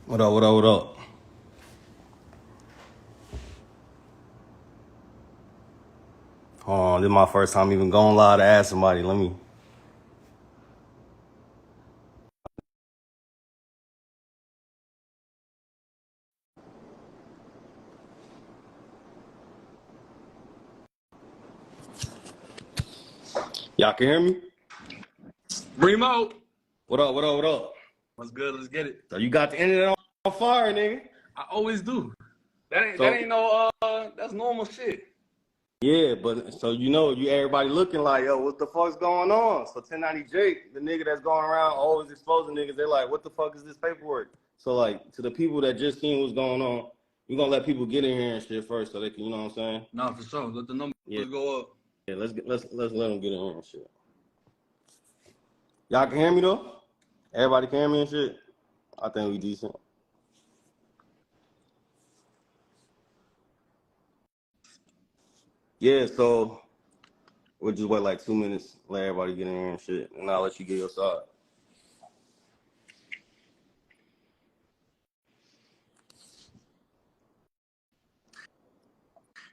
What up, what up, what up? Hold on, this is my first time even going live to ask somebody. Let me. Y'all can hear me? Remo. What up, what up, what up? What's good? Let's get it. So you got the internet on fire, nigga. I always do. That So, ain't no that's normal shit. yeah, but so you everybody looking like, yo, what the fuck's going on? So 1090 Jake, the nigga that's going around always exposing niggas, they're like, what the fuck is this paperwork? So like to the people that just seen what's going on, you gonna let people get in here and shit first so they can, you know what I'm saying? No, for sure. Let the numbers go up. Yeah, let's let them get in here and shit. Y'all can hear me though? Everybody can hear me and shit? I think we decent. Yeah, so we'll just wait like 2 minutes, let everybody get in here and shit, and I'll let you get your side.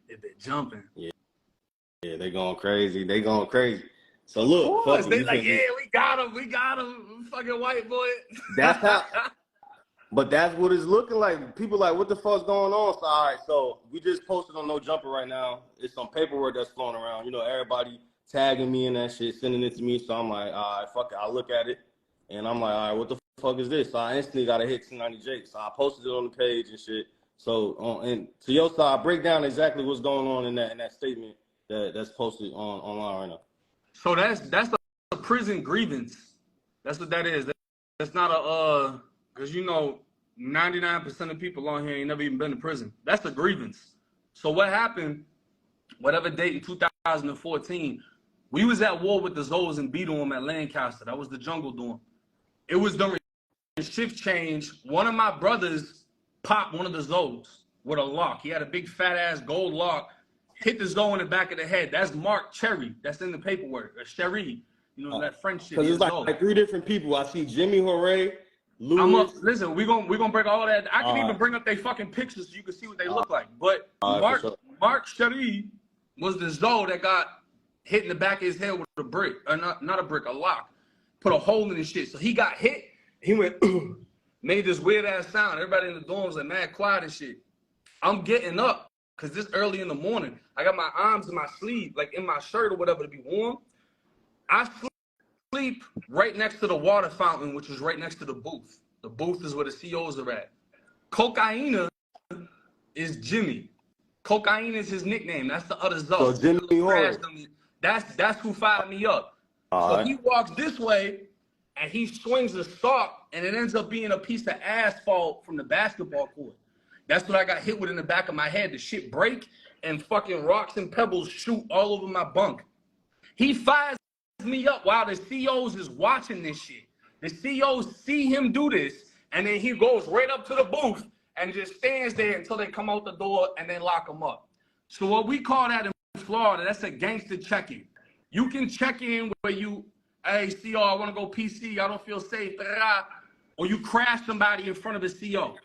If they're jumping. Yeah, they going crazy. They going crazy. So look, Of course, fuck it. they like, yeah, we got him, fucking white boy. That's how. But that's what it's looking like. People like, what the fuck's going on? So, all right, so we just posted on No Jumper right now. It's some paperwork that's flowing around. You know, everybody tagging me and that shit, sending it to me. So I'm like, all right, fuck it. I look at it, and I'm like, all right, what the fuck is this? So I instantly got to hit 290 Jake. So I posted it on the page and shit. So, and to your side, break down exactly what's going on in that statement that's posted online right now. So that's a prison grievance. That's what that is. That's not a because 99% of people on here ain't never even been to prison. That's a grievance. So what happened? Whatever date in 2014, we was at war with the Zoes and beat them at Lancaster. That was the jungle dorm. It was during shift change. One of my brothers popped one of the Zoes with a lock. He had a big fat ass gold lock. Hit the Zoe in the back of the head. That's Mark Cherry. That's in the paperwork. Or Sherry. That French shit. Because it's like 3 different people. I see Jimmy Hooray, Louis. I'm up. Listen, we're gonna break all that. I can even bring up their fucking pictures so you can see what they look like. But Mark Sherry was the Zoe that got hit in the back of his head with a brick, or not a brick, a lock. Put a hole in his shit. So he got hit. He went made this weird ass sound. Everybody in the dorms like mad quiet and shit. I'm getting up because this early in the morning. I got my arms in my sleeve, like in my shirt or whatever to be warm. I sleep right next to the water fountain, which is right next to the booth. The booth is where the COs are at. Cocaina is Jimmy. Cocaine is his nickname. That's the other Zoe. So Jimmy Horner. That's who fired me up. So he walks this way and he swings a sock and it ends up being a piece of asphalt from the basketball court. That's what I got hit with in the back of my head. The shit break and fucking rocks and pebbles shoot all over my bunk. He fires me up while the COs is watching this shit. The COs see him do this, and then he goes right up to the booth and just stands there until they come out the door and then lock him up. So what we call that in Florida, that's a gangster check-in. You can check in where you, hey, CO, I want to go PC, I don't feel safe, or you crash somebody in front of a CO.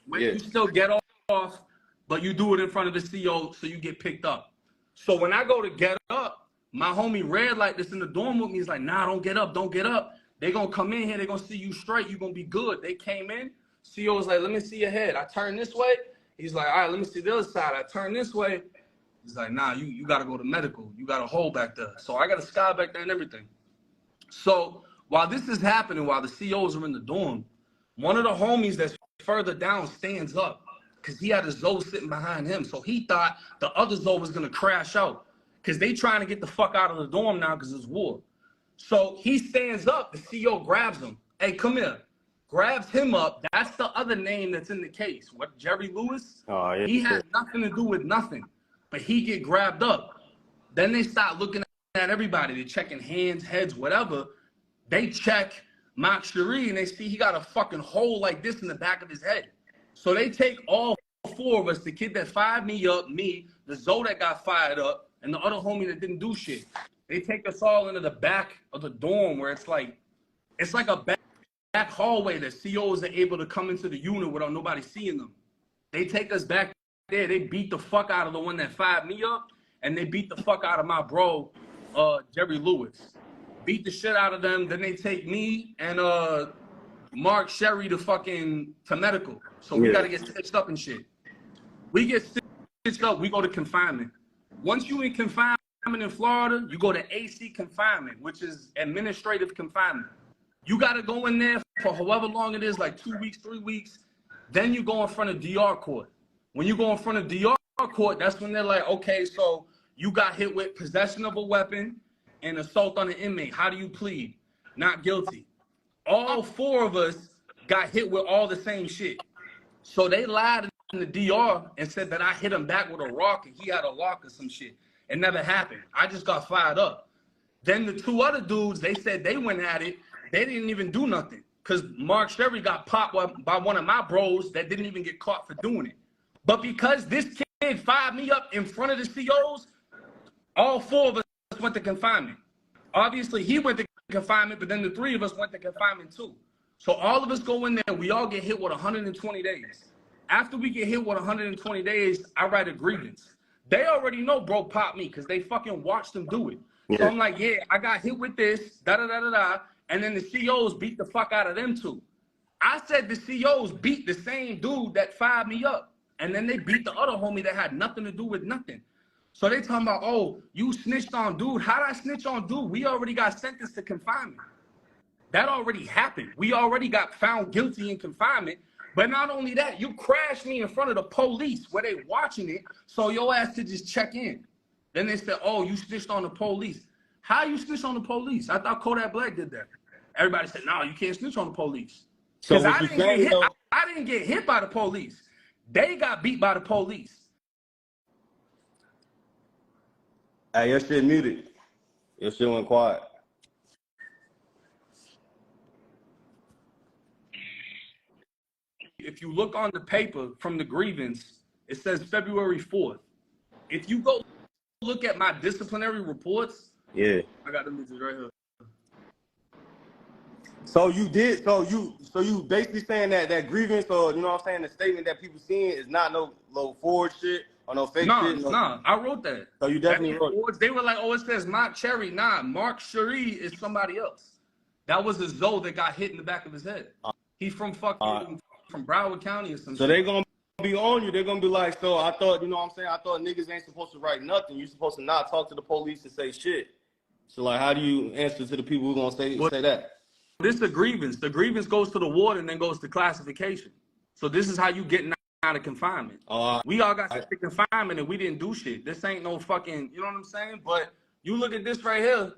Where you still get off, but you do it in front of the CO so you get picked up. So when I go to get up, my homie Red like this in the dorm with me. He's like, nah, don't get up, don't get up. They gonna come in here, they gonna see you straight, you gonna be good. They came in, CO was like, let me see your head. I turn this way. He's like, all right, let me see the other side. I turn this way. He's like, nah, you gotta go to medical. You got a hole back there. So I got a scar back there and everything. So while this is happening, while the COs are in the dorm, one of the homies that's further down stands up because he had a Zoe sitting behind him. So he thought the other Zoe was gonna crash out because they trying to get the fuck out of the dorm now because it's war. So he stands up, the CO grabs him. Hey, come here. Grabs him up. That's the other name that's in the case. What, Jerry Lewis? Oh, yeah. He had nothing to do with nothing, but he get grabbed up. Then they start looking at everybody. They're checking hands, heads, whatever. They check Mark Cherie and they see he got a fucking hole like this in the back of his head. So they take all 4 of us, the kid that fired me up, me, the Zoe that got fired up, and the other homie that didn't do shit. They take us all into the back of the dorm where it's like a back hallway that COs are able to come into the unit without nobody seeing them. They take us back there. They beat the fuck out of the one that fired me up, and they beat the fuck out of my bro, Jerry Lewis. Beat the shit out of them. Then they take me and Mark Sherry to medical. So we gotta get stitched up and shit. We get stitched up, we go to confinement. Once you in confinement in Florida, you go to AC confinement, which is administrative confinement. You gotta go in there for however long it is, like 2 weeks, 3 weeks. Then you go in front of DR court. When you go in front of DR court, that's when they're like, okay, so you got hit with possession of a weapon and assault on an inmate. How do you plead? Not guilty. All 4 of us got hit with all the same shit. So they lied in the DR and said that I hit him back with a rock and he had a lock or some shit. It never happened. I just got fired up. Then the 2 other dudes, they said they went at it. They didn't even do nothing because Mark Sherry got popped by one of my bros that didn't even get caught for doing it. But because this kid fired me up in front of the COs, all 4 of us went to confinement. Obviously, he went to confinement, but then the 3 of us went to confinement too. So all of us go in there, we all get hit with 120 days. After we get hit with 120 days, I write a grievance. They already know bro popped me because they fucking watched him do it. Yeah. So I'm like, yeah, I got hit with this, da-da-da-da-da, and then the COs beat the fuck out of them too. I said the COs beat the same dude that fired me up, and then they beat the other homie that had nothing to do with nothing. So they talking about, oh, you snitched on dude. How'd I snitch on dude? We already got sentenced to confinement. That already happened. We already got found guilty in confinement. But not only that, you crashed me in front of the police where they watching it, so your ass could just check in. Then they said, oh, you snitched on the police. How you snitch on the police? I thought Kodak Black did that. Everybody said, no, you can't snitch on the police. Because I didn't get hit by the police. They got beat by the police. Hey, your shit muted. Your shit went quiet. If you look on the paper from the grievance, it says February 4th. If you go look at my disciplinary reports, I got the bitches right here. So you did, so you basically saying that grievance, or you know what I'm saying, the statement that people seeing is not no low forward shit or no fake shit. No, I wrote that. So you definitely wrote it. They were like, oh, it says Mark Cherry. Nah, Mark Cherry is somebody else. That was the Zoe that got hit in the back of his head. He's from fucking from Broward County or something. So they gonna be on you. They're gonna be like, so I thought, you know what I'm saying, I thought niggas ain't supposed to write nothing. You're supposed to not talk to the police and say shit. So like, how do you answer to the people who gonna say that? This is a grievance. The grievance goes to the warden and then goes to classification. So this is how you get out of confinement. We all got to confinement and we didn't do shit. This ain't no fucking, you know what I'm saying? But you look at this right here,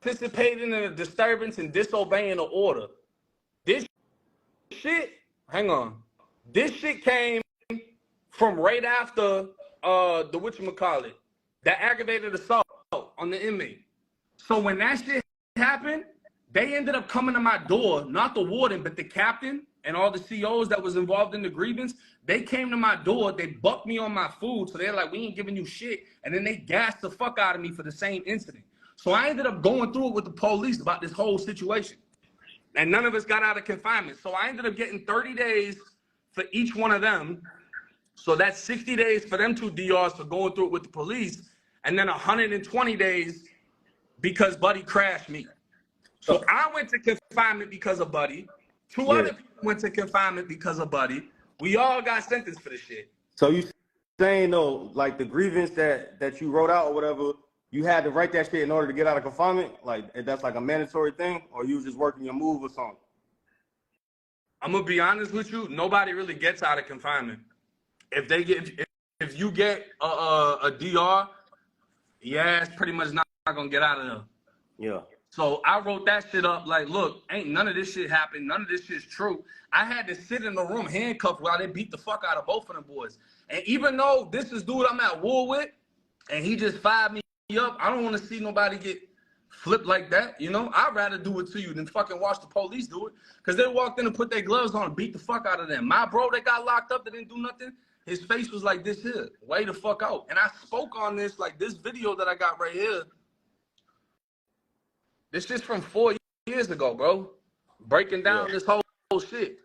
participating in a disturbance and disobeying the order. This shit, hang on. This shit came from right after the whatchamacallit, that aggravated assault on the inmate. So when that shit happened, they ended up coming to my door, not the warden, but the captain and all the COs that was involved in the grievance. They came to my door, they bucked me on my food, so they're like, we ain't giving you shit. And then they gassed the fuck out of me for the same incident. So I ended up going through it with the police about this whole situation. And none of us got out of confinement. So I ended up getting 30 days for each one of them. So that's 60 days for them 2 DRs for going through it with the police. And then 120 days because Buddy crashed me. So I went to confinement because of Buddy. 2 other people went to confinement because of Buddy. We all got sentenced for this shit. So you saying though, like the grievance that you wrote out or whatever, you had to write that shit in order to get out of confinement? Like that's like a mandatory thing, or you was just working your move or something? I'm gonna be honest with you. Nobody really gets out of confinement. If you get a DR, it's pretty much not gonna get out of there. Yeah. So I wrote that shit up like, look, ain't none of this shit happened. None of this shit's true. I had to sit in the room handcuffed while they beat the fuck out of both of them boys. And even though this is dude I'm at war with, and he just fired me up, I don't want to see nobody get flipped like that, you know? I'd rather do it to you than fucking watch the police do it. Because they walked in and put their gloves on and beat the fuck out of them. My bro that got locked up that didn't do nothing, his face was like this here, way the fuck out. And I spoke on this, like this video that I got right here. This is from 4 years ago, bro. breaking down this whole shit.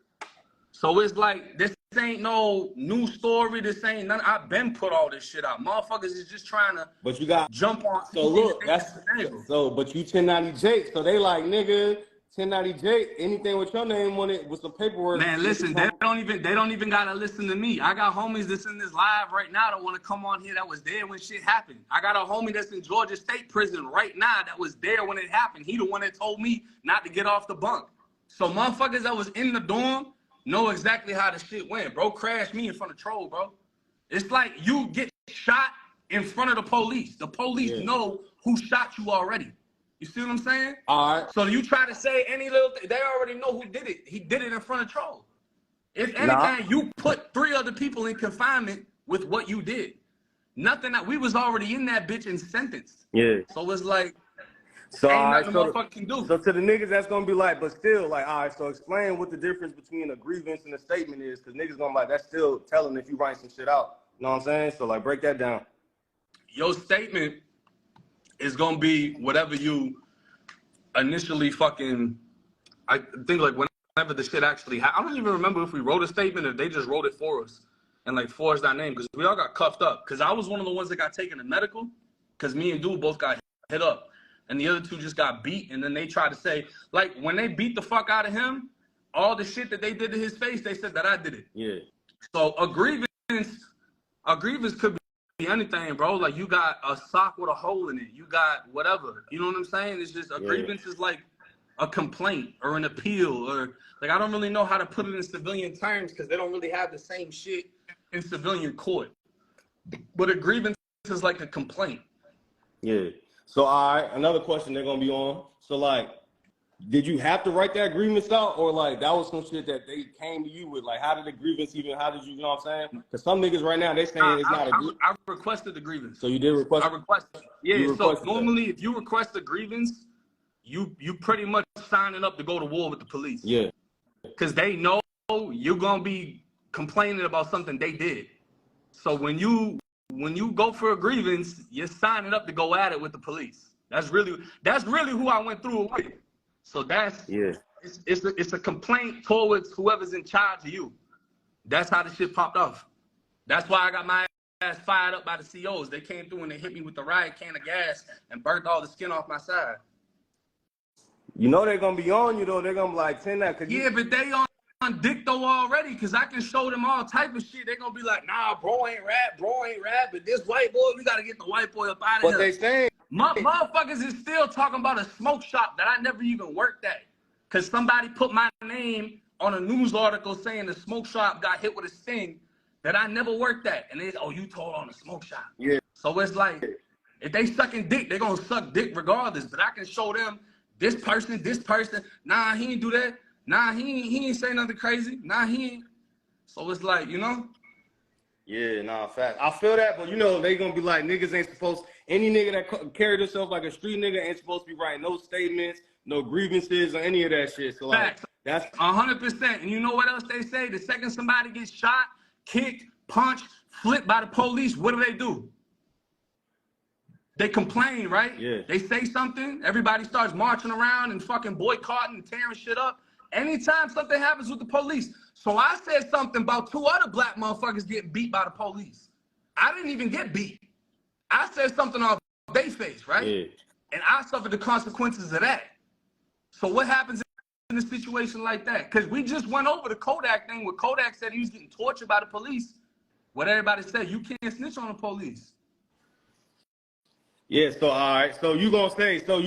So it's like, this ain't no new story. This ain't none. I've been put all this shit out. Motherfuckers is just trying to jump on. So look, but you 1090 Jake. So they like, nigga, 1090 Jake, anything with your name on it with some paperwork. Man, listen, they don't even gotta listen to me. I got homies that's in this live right now that want to come on here that was there when shit happened. I got a homie that's in Georgia State Prison right now that was there when it happened. He the one that told me not to get off the bunk. So motherfuckers that was in the dorm know exactly how the shit went. Bro crashed me in front of Troll, bro. It's like you get shot in front of the police. The police know who shot you already. You see what I'm saying? All right. So you try to say any little thing, they already know who did it. He did it in front of Troll. If anything, you put 3 other people in confinement with what you did. Nothing that we was already in that bitch and sentenced. Yeah. So it's like, so ain't nothing motherfucker can do. So to the niggas that's gonna be like, but still, like, all right, so explain what the difference between a grievance and a statement is, because niggas gonna be like, that's still telling if you write some shit out. You know what I'm saying? So like, break that down. Your statement is gonna be whatever you initially fucking, I think like whenever the shit actually happened. I don't even remember if we wrote a statement or if they just wrote it for us and like forged our name, because we all got cuffed up. Because I was one of the ones that got taken to medical, because me and Dude both got hit up. And the other 2 just got beat, and then they tried to say, like, when they beat the fuck out of him, all the shit that they did to his face, they said that I did it. Yeah. So a grievance could be anything, bro. Like, you got a sock with a hole in it. You got whatever. You know what I'm saying? It's just a grievance is like a complaint or an appeal, or like, I don't really know how to put it in civilian terms because they don't really have the same shit in civilian court. But a grievance is like a complaint. Yeah. So, all right, another question they're going to be on. So, like, did you have to write that grievance out, or, like, that was some shit that they came to you with? Like, how did the grievance even, how did you know what I'm saying? Because some niggas right now, they saying it's not a grievance. I requested the grievance. So, you did request? I requested. Yeah, so normally if you request a grievance, you pretty much signing up to go to war with the police. Yeah. Because they know you're going to be complaining about something they did. So, when you go for a grievance, you're signing up to go at it with the police. That's really who I went through it with. So it's a complaint towards whoever's in charge of you. That's how the shit popped off. That's why I got my ass fired up by the COs. They came through and they hit me with the riot can of gas and burnt all the skin off my side. You know they're gonna be on you though. They're gonna be like 10 that. Yeah, but they on dick though already, because I can show them all type of shit. They're gonna be like, nah, bro ain't rap, but this white boy, we gotta get the white boy up out of here. But they saying motherfuckers is still talking about a smoke shop that I never even worked at, because somebody put my name on a news article saying the smoke shop got hit with a sting that I never worked at. And they, oh, you told on the smoke shop. Yeah. So it's like, if they sucking dick, they're gonna suck dick regardless. But I can show them this person, nah, he ain't do that. Nah, he ain't say nothing crazy. Nah, he ain't. So it's like, you know? Yeah, nah, fact. I feel that, but you know, they gonna be like, niggas ain't supposed, any nigga that carry themselves like a street nigga ain't supposed to be writing no statements, no grievances, or any of that shit. So like, Facts. that's 100%. And you know what else they say? The second somebody gets shot, kicked, punched, flipped by the police, what do? They complain, right? Yeah. They say something, everybody starts marching around and fucking boycotting and tearing shit up. Anytime something happens with the police. So I said something about 2 other black motherfuckers getting beat by the police. I didn't even get beat. I said something off their face, right? Yeah. And I suffered the consequences of that. So what happens in a situation like that? Because we just went over the Kodak thing where Kodak said he was getting tortured by the police. What everybody said, you can't snitch on the police. Yeah, so all right. So you gonna say, so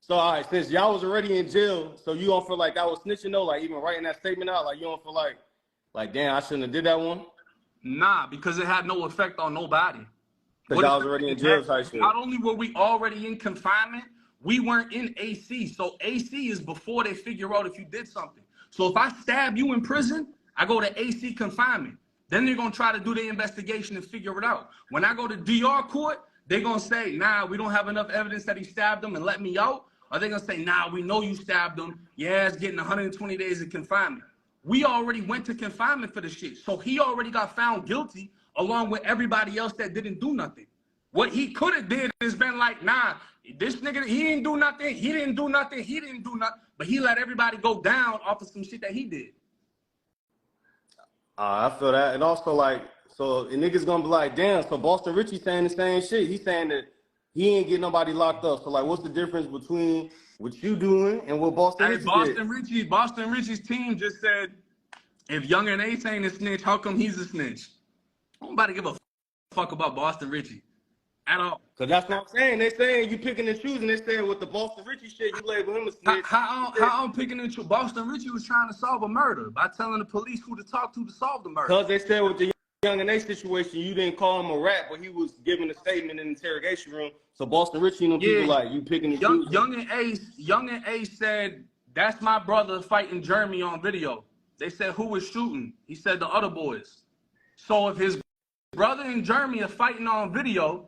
all right, since y'all was already in jail, so you don't feel like that was snitching though, like even writing that statement out, like you don't feel like damn, I shouldn't have did that one? Nah, because it had no effect on nobody. Because y'all was already in jail type shit. Not only were we already in confinement, we weren't in AC. So AC is before they figure out if you did something. So if I stab you in prison, I go to AC confinement. Then they're gonna try to do the investigation and figure it out. When I go to DR court, they're gonna say, nah, we don't have enough evidence that he stabbed him and let me out. Or they're gonna say, nah, we know you stabbed him. Yeah, it's getting 120 days in confinement. We already went to confinement for the shit. So he already got found guilty along with everybody else that didn't do nothing. What he could have did is been like, nah, this nigga, he didn't do nothing. He didn't do nothing. He didn't do nothing. But he let everybody go down off of some shit that he did. I feel that. And also, like, so the niggas gonna be like, damn, so Boston Richie saying the same shit. He's saying that he ain't getting nobody locked up. So, like, what's the difference between what you doing and what Boston Richie did? Boston Richie's team just said, if Young and Ace ain't a snitch, how come he's a snitch? Nobody give a fuck about Boston Richie at all. Cause that's what I'm saying. They saying you picking and choosing. They saying with the Boston Richie shit, you label him a snitch. How I'm picking and choosing? Boston Richie was trying to solve a murder by telling the police who to talk to solve the murder. Cause they said with the Young and Ace situation, you didn't call him a rat, but he was giving a statement in the interrogation room. So Boston Richie and them people like you picking and choosing. Young and Ace said, that's my brother fighting Jeremy on video. They said, who was shooting? He said the other boys. So if his brother and Jeremy are fighting on video,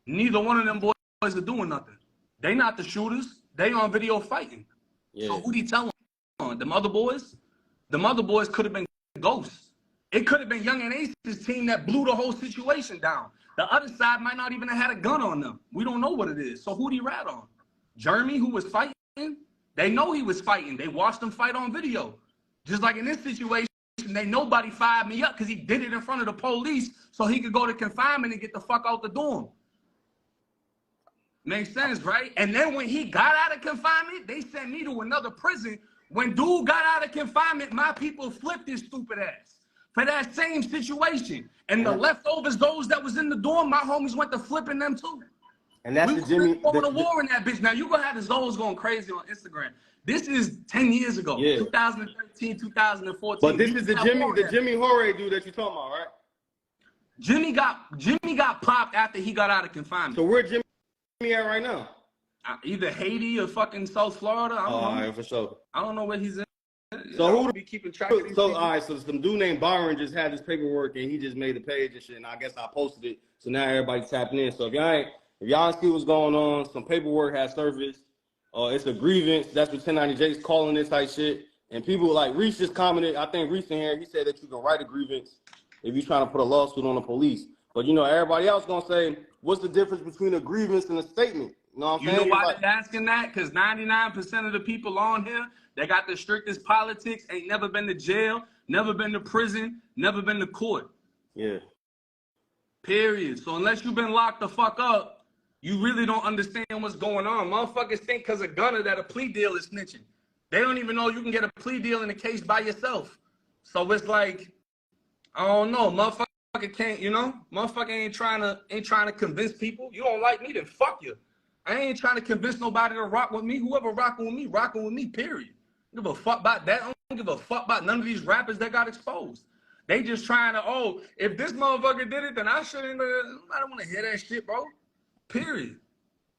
neither one of them boys are doing nothing. They not the shooters. They on video fighting. Yeah. So who'd he tell them? Them other boys? Them other boys could have been ghosts. It could have been Young and Ace's team that blew the whole situation down. The other side might not even have had a gun on them. We don't know what it is. So who'd he rat on? Jeremy, who was fighting? They know he was fighting. They watched him fight on video. Just like in this situation, nobody fired me up because he did it in front of the police so he could go to confinement and get the fuck out the dorm. Makes sense, right? And then when he got out of confinement, they sent me to another prison. When dude got out of confinement, my people flipped his stupid ass for that same situation. And the leftovers, those that was in the dorm, my homies went to flipping them too. And that's we the Jimmy. Going to war in that bitch. Now you gonna have the Zoes going crazy on Instagram. This is 10 years ago, 2013, 2014. But this is the Jimmy Horay dude that you're talking about, right? Jimmy got popped after he got out of confinement. So where Jimmy at right now? Either Haiti or fucking South Florida. I don't know. All right, for sure. I don't know where he's in. So who be keeping track of these people? All right, so some dude named Byron just had this paperwork and he just made a page and shit, and I guess I posted it. So now everybody's tapping in. So if y'all see what's going on, some paperwork has surfaced. It's a grievance. That's what 1090J's calling this type shit. And people like Reese just commented. I think Reese in here, he said that you can write a grievance if you're trying to put a lawsuit on the police. But you know, everybody else gonna say, what's the difference between a grievance and a statement? You know what I'm saying? You know why they're asking that? Because 99% of the people on here, they got the strictest politics, ain't never been to jail, never been to prison, never been to court. Yeah. Period. So unless you've been locked the fuck up, you really don't understand what's going on. Motherfuckers think because of Gunner that a plea deal is snitching. They don't even know you can get a plea deal in a case by yourself. So it's like, I don't know, motherfucker can't, you know? Motherfucker ain't trying to convince people. You don't like me, then fuck you. I ain't trying to convince nobody to rock with me. Whoever rocking with me, period. I don't give a fuck about that. I don't give a fuck about none of these rappers that got exposed. They just trying to, if this motherfucker did it, then I shouldn't. I don't want to hear that shit, bro. Period.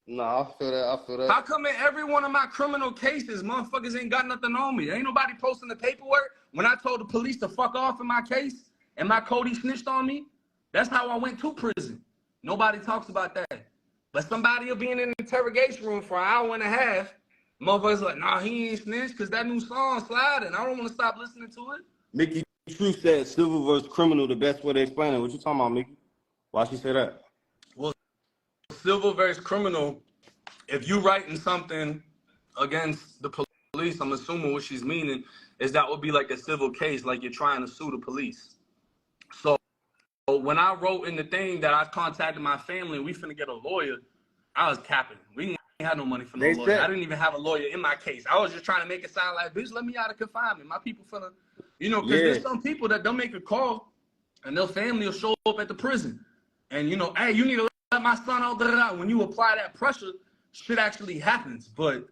No, I feel that. How come in every one of my criminal cases, motherfuckers ain't got nothing on me? Ain't nobody posting the paperwork when I told the police to fuck off in my case and my Cody snitched on me? That's how I went to prison. Nobody talks about that. But somebody will be in an interrogation room for an hour and a half. Motherfuckers like, nah, he ain't snitched because that new song sliding. I don't want to stop listening to it. Mickey True said civil versus criminal, the best way to explain it. What you talking about, Mickey? Why she say that? Well, civil versus criminal, if you writing something against the police, I'm assuming what she's meaning is that would be like a civil case, like you're trying to sue the police. So when I wrote in the thing that I contacted my family and we finna get a lawyer, I was capping. We didn't have no money for no lawyer. I didn't even have a lawyer in my case. I was just trying to make it sound like, bitch, let me out of confinement. My people finna, you know, because there's some people that don't make a call and their family will show up at the prison. And, you know, hey, you need to let my son out. When you apply that pressure, shit actually happens. But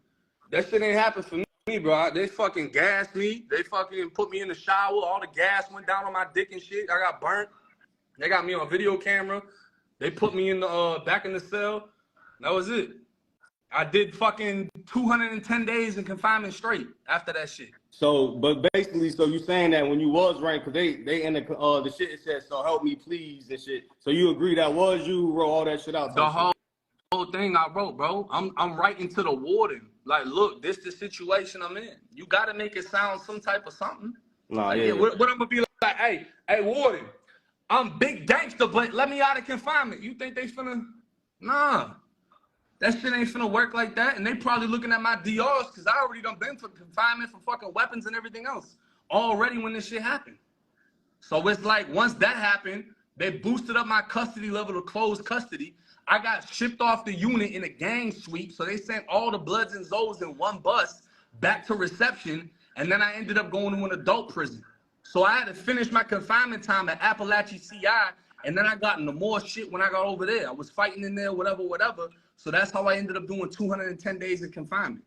that shit ain't happen for me, bro. They fucking gassed me. They fucking put me in the shower. All the gas went down on my dick and shit. I got burnt. They got me on video camera. They put me in the back in the cell. That was it. I did fucking 210 days in confinement straight after that shit. So, but basically, so you saying that when you was ranked, cause they in the shit it said, so help me please and shit. So you agree that was you who wrote all that shit out? The whole thing I wrote, bro. I'm writing to the warden. Like, look, this the situation I'm in. You gotta make it sound some type of something. Nah, like, yeah. What I'm gonna be like, hey, warden, I'm big gangster, but let me out of confinement. You think they finna Nah. That shit ain't finna work like that. And they probably looking at my DRs because I already done been for confinement for fucking weapons and everything else already when this shit happened. So it's like once that happened, they boosted up my custody level to closed custody. I got shipped off the unit in a gang sweep. So they sent all the Bloods and Zoes in one bus back to reception. And then I ended up going to an adult prison. So I had to finish my confinement time at Appalachia CI. And then I got into more shit when I got over there. I was fighting in there, whatever. So that's how I ended up doing 210 days in confinement.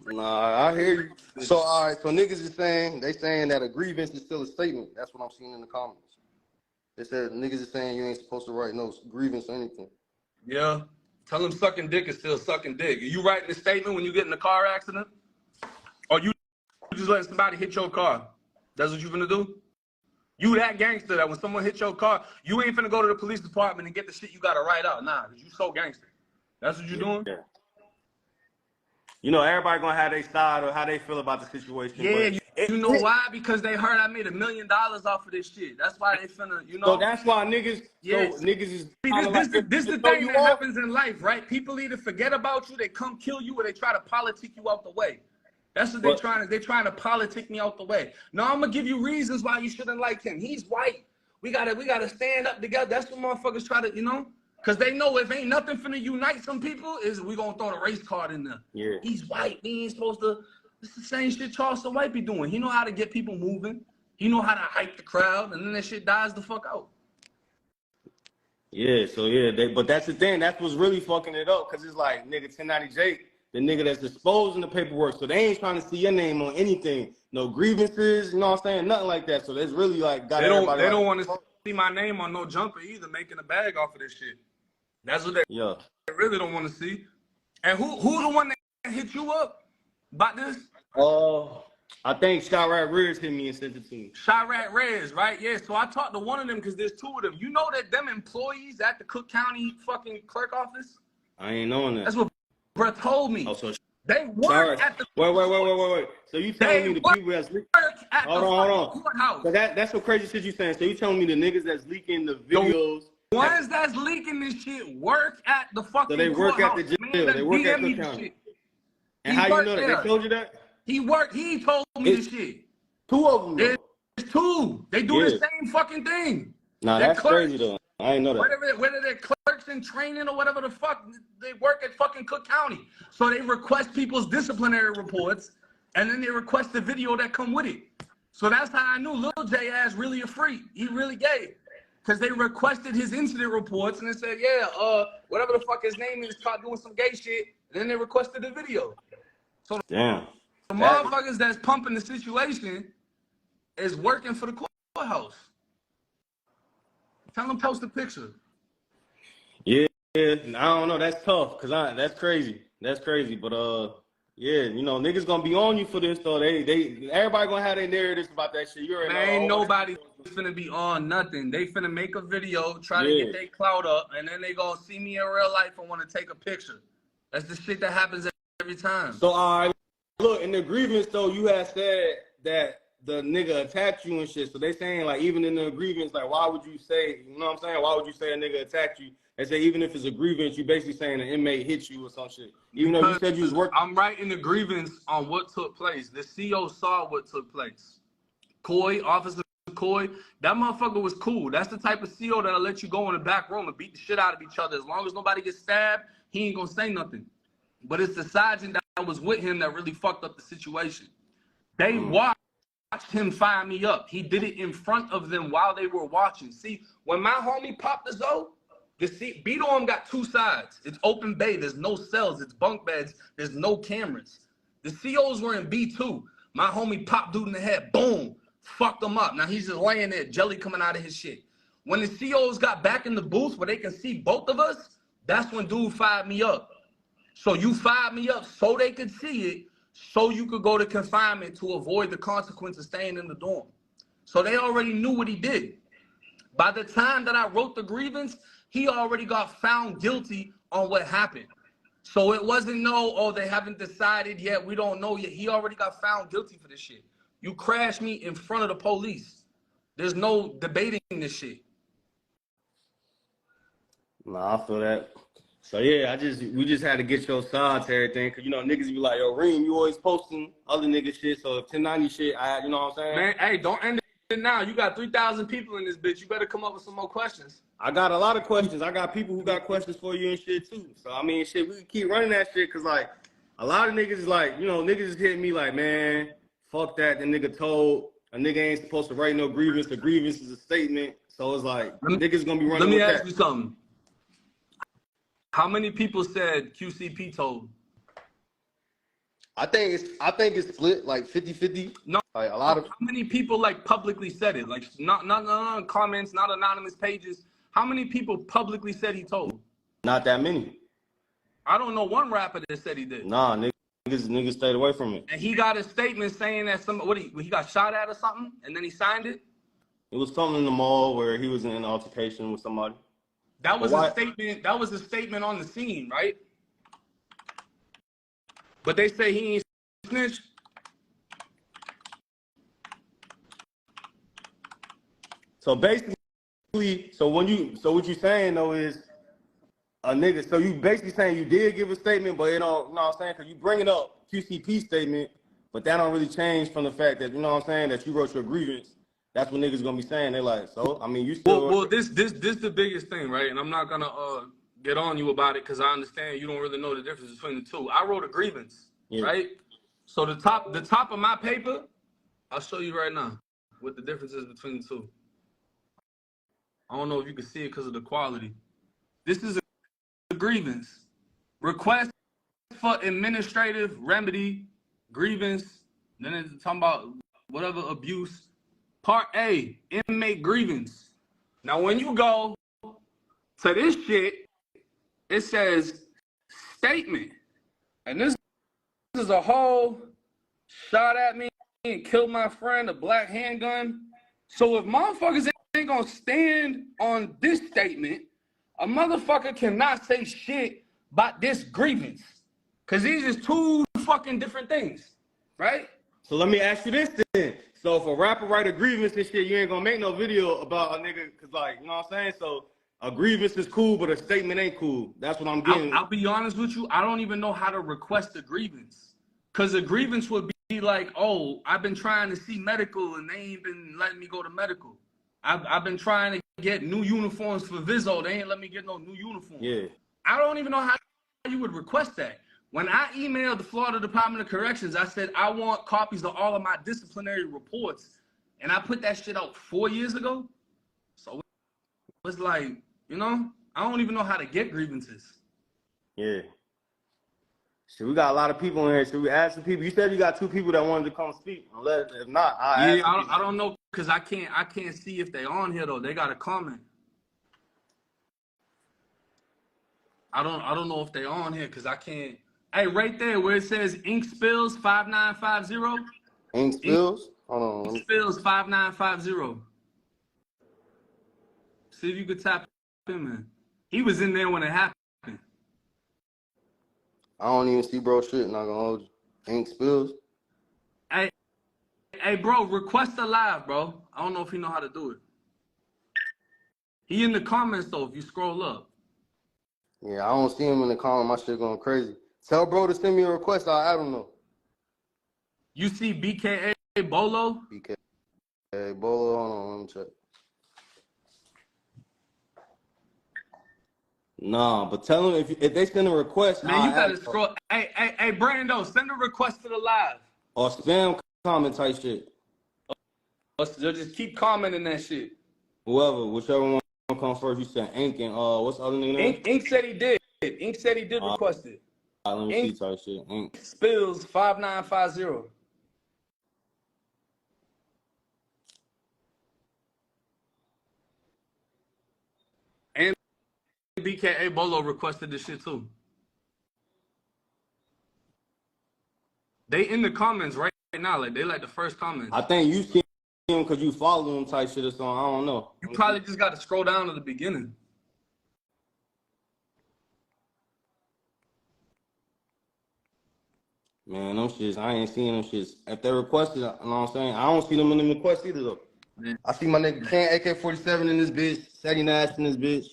Nah, I hear you. So, all right, so niggas is saying, they saying that a grievance is still a statement. That's what I'm seeing in the comments. They said niggas is saying you ain't supposed to write no grievance or anything. Yeah. Tell them sucking dick is still sucking dick. Are you writing a statement when you get in a car accident? Or you just letting somebody hit your car? That's what you finna do? You that gangster that when someone hits your car, you ain't finna go to the police department and get the shit you gotta write out. Nah, because you so gangster. That's what you doing? Yeah. You know, everybody gonna have their side or how they feel about the situation. Yeah, you know why? Because they heard I made $1 million off of this shit. That's why they finna, you know. So that's why niggas, yes. so niggas is this the thing that happens in life, right? People either forget about you, they come kill you, or they try to politic you out the way. That's what they're trying to politic me out the way. No, I'm gonna give you reasons why you shouldn't like him. He's white. We gotta stand up together. That's what motherfuckers try to, you know, because they know if ain't nothing finna unite some people, is we gonna throw the race card in there. Yeah. He's white. We ain't supposed to. It's the same shit Charleston White be doing. He know how to get people moving. He know how to hype the crowd, and then that shit dies the fuck out. Yeah, so yeah, but that's the thing. That's what's really fucking it up, because it's like, nigga, 1090J, the nigga that's disposing the paperwork, so they ain't trying to see your name on anything. No grievances, you know what I'm saying? Nothing like that. So that's really like, they don't want to see my name on no jumper either, making a bag off of this shit. That's what they really don't want to see. And who the one that hit you up about this? I think Chirac Reyes hit me and sent it to me. Chirac Reyes, right? Yeah, so I talked to one of them because there's two of them. You know that them employees at the Cook County fucking clerk office? I ain't knowing that. That's what bruh told me. Oh, so they work at the Wait. So you telling me the people that's leaking? Hold on. Courthouse. So that's some crazy shit you saying. So you telling me the niggas that's leaking the videos? The ones that's leaking this shit work at the fucking So they work courthouse. at the jail. They work at Cook County. And how you know that? They told you that? He told me this shit. Two of them. There's two. They do the same fucking thing. Nah, that's crazy though. I didn't know that. Whether they're clerks in training or whatever the fuck, they work at fucking Cook County. So they request people's disciplinary reports, and then they request the video that come with it. So that's how I knew Lil J ass really a freak. He really gay. Because they requested his incident reports, and they said, yeah, whatever the fuck his name is, caught doing some gay shit, and then they requested the video. So damn. The motherfuckers that's pumping the situation is working for the courthouse. Tell them post a picture. Yeah, I don't know. That's tough, cause that's crazy. That's crazy. But yeah, you know, niggas gonna be on you for this though. Everybody gonna have their narratives about that shit. You already know. Ain't nobody finna be on nothing. They finna make a video, try to get their clout up, and then they gonna see me in real life and want to take a picture. That's the shit that happens every time. So look, in the grievance though, you had said that the nigga attacked you and shit. So they saying like, even in the grievance, like, why would you say, you know what I'm saying? Why would you say a nigga attacked you? They say even if it's a grievance, you basically saying an inmate hit you or some shit. Even though you said you was working. I'm writing the grievance on what took place. The CO saw what took place. Officer Coy, that motherfucker was cool. That's the type of CO that'll let you go in the back room and beat the shit out of each other. As long as nobody gets stabbed, he ain't gonna say nothing. But it's the sergeant that was with him that really fucked up the situation. They watched him fire me up. He did it in front of them while they were watching. See, when my homie popped the Zoe, B-Dorm got two sides. It's open bay. There's no cells. It's bunk beds. There's no cameras. The COs were in B2. My homie popped dude in the head. Boom. Fucked him up. Now he's just laying there, jelly coming out of his shit. When the COs got back in the booth where they can see both of us, that's when dude fired me up. So you fired me up so they could see it, so you could go to confinement to avoid the consequence of staying in the dorm. So they already knew what he did. By the time that I wrote the grievance, he already got found guilty on what happened. So it wasn't they haven't decided yet, we don't know yet. He already got found guilty for this shit. You crashed me in front of the police. There's no debating this shit. Nah, I feel that. So yeah, we just had to get your side to everything, cause you know niggas be like, yo, Reem, you always posting other nigga shit. So if 1090 shit, you know what I'm saying? Man, hey, don't end it now. You got 3,000 people in this bitch. You better come up with some more questions. I got a lot of questions. I got people who got questions for you and shit too. So I mean, shit, we can keep running that shit, cause like a lot of niggas is like, you know, niggas is hitting me like, man, fuck that. The nigga told a nigga ain't supposed to write no grievance. A grievance is a statement. So it's like niggas gonna be running. Let me with ask that. you something. How many people said QCP told? I think it's split like 50-50. No, like a lot of. How many people like publicly said it? Like not comments, not anonymous pages. How many people publicly said he told? Not that many. I don't know one rapper that said he did. Nah, niggas stayed away from it. And he got a statement saying that he got shot at or something, and then he signed it. It was something in the mall where he was in an altercation with somebody. That was a statement. That was a statement on the scene, right? But they say he ain't snitch. So basically, what you saying though is a nigga. So you basically saying you did give a statement, but you know what I'm saying? Because you bringing up QCP statement, but that don't really change from the fact that, you know what I'm saying, that you wrote your grievance. That's what niggas gonna be saying. They're like, so I mean, you still. Well, this the biggest thing, right? And I'm not gonna get on you about it because I understand you don't really know the difference between the two. I wrote a grievance, right? So the top of my paper, I'll show you right now what the difference is between the two. I don't know if you can see it because of the quality. This is a grievance. Request for administrative remedy, grievance. Then it's talking about whatever abuse. Part A, inmate grievance. Now, when you go to this shit, it says statement. And this is a whole shot at me and killed my friend, a black handgun. So if motherfuckers ain't gonna stand on this statement, a motherfucker cannot say shit about this grievance. Because these is two fucking different things, right? So let me ask you this then. So if a rapper write a grievance and shit, you ain't gonna make no video about a nigga, cause like, you know what I'm saying? So a grievance is cool, but a statement ain't cool. That's what I'm getting. I'll be honest with you. I don't even know how to request a grievance. Cause a grievance would be like, oh, I've been trying to see medical and they ain't been letting me go to medical. I've been trying to get new uniforms for Vizzo. They ain't let me get no new uniform. Yeah. I don't even know how you would request that. When I emailed the Florida Department of Corrections, I said, I want copies of all of my disciplinary reports. And I put that shit out 4 years ago. So it's like, you know, I don't even know how to get grievances. Yeah. So we got a lot of people in here. Should we ask some people? You said you got 2 people that wanted to come speak. If not, I don't know, because I can't see if they on here though. They got a comment. I don't know if they on here because I can't. Hey, right there where it says Ink Spills 5950. Ink Spills? Hold on. Ink Spills 5950. See if you could tap him in. He was in there when it happened. I don't even see bro shit, not gonna hold you. Ink Spills? Hey, bro, request a live, bro. I don't know if you know how to do it. He in the comments though, if you scroll up. Yeah, I don't see him in the comment. My shit going crazy. Tell bro to send me a request. I don't know. You see BKA Bolo? BKA Bolo, hold on, let me check. Nah, but tell them if they send a request. Man, you gotta scroll. Hey, Brando, send a request to the live. Or spam comment type shit. Or just keep commenting that shit. Whichever one comes first. You said Ink and what's the other nigga name? Ink said he did. Ink said he did request it. Let me see type shit. Ink Spills 5950. And BKA Bolo requested this shit too. They in the comments right now, like they like the first comments. I think you see him because you follow him type shit or something. I don't know. You probably just got to scroll down to the beginning. Man, them shits, I ain't seeing them shits. If they requested, you know what I'm saying? I don't see them in the request either, though. Man. I see my nigga Ken AK-47 in this bitch, Sadie Nash in this bitch.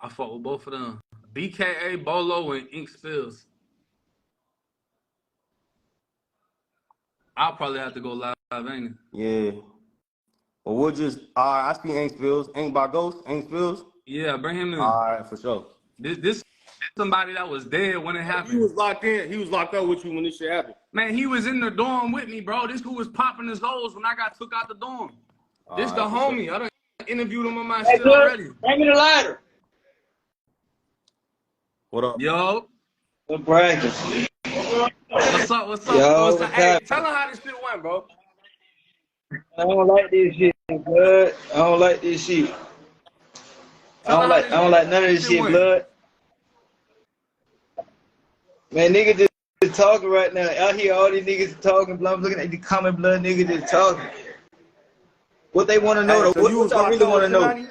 I fought with both of them. BKA, Bolo, and Ink Spills. I'll probably have to go live, ain't it? Yeah. Well, we'll just, all right, I see Ink Spills. Ink by Ghost, Ink Spills? Yeah, bring him in. All right, for sure. This somebody that was dead when it happened. He was locked in. He was locked up with you when this shit happened. Man, he was in the dorm with me, bro. This who was popping his holes when I got took out the dorm. This the homie. Sure. I done interviewed him on my shit already. Bring me the lighter. What up? Yo. What bracket? What's up? What's up? Yo, what's up? Hey, tell him how this shit went, bro. I don't like this shit, blood. I don't like this shit. I don't like none of this shit, blood. Man, nigga just talking right now. Out here, all these niggas talking. I'm looking at the comment, blood. Niggas just talking. What they want to know, hey, though? So what I really want to know?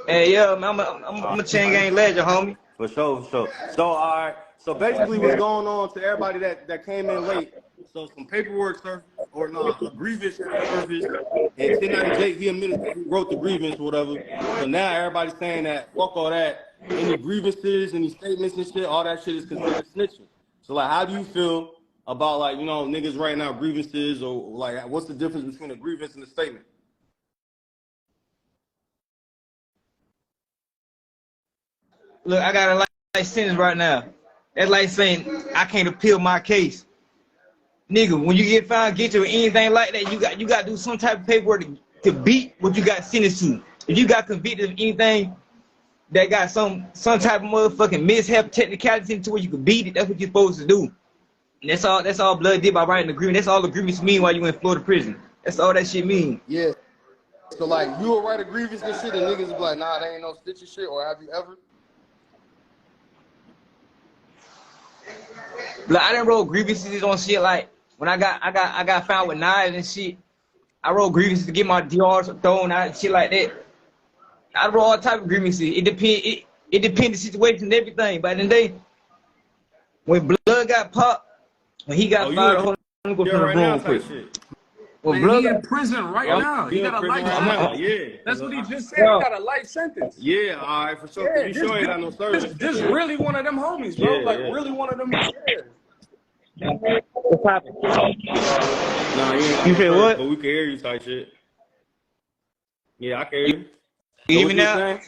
Hey, yeah, man, I'm a chain gang legend, homie. For sure, for sure. So, all right. So basically, what's going on to everybody that came in late? So some paperwork surfaced, or no, a grievance surfaced, and 1090 Jake, he admitted he wrote the grievance or whatever. So now everybody's saying that fuck all that. Any grievances, any statements and shit, all that shit is considered snitching. So like, how do you feel about like, you know, niggas writing out grievances, or like, what's the difference between a grievance and a statement? Look, I got a life sentence right now. That's like saying I can't appeal my case. Nigga, when you get found guilty or anything like that, you got to do some type of paperwork to beat what you got sentenced to. If you got convicted of anything that got some type of motherfucking mishap, technicality to where you can beat it, that's what you're supposed to do. And that's all blood did by writing the agreement. That's all agreements mean while you in Florida prison. That's all that shit mean. Yeah. So like, you will write a grievance and shit, and niggas will be like, nah, they ain't no snitching shit, or have you ever? Like, I done wrote grievances on shit like when I got found with knives and shit. I wrote grievances to get my DRs thrown out and shit like that. I wrote all type of grievances. It depends the situation and everything. But in the day, when blood got popped, when he got fired, hold on, let me go from the room quick. When blood in prison right now. He got a life sentence. Yeah. That's what he just said. He got a life sentence. Yeah, all right, for sure. Yeah, you sure ain't got no service. This really one of them homies, bro. Yeah, like, yeah. really one of them. Yeah. What's happening? Nah, you feel what? But we can hear you type shit. Yeah, I can hear you. You hear me now?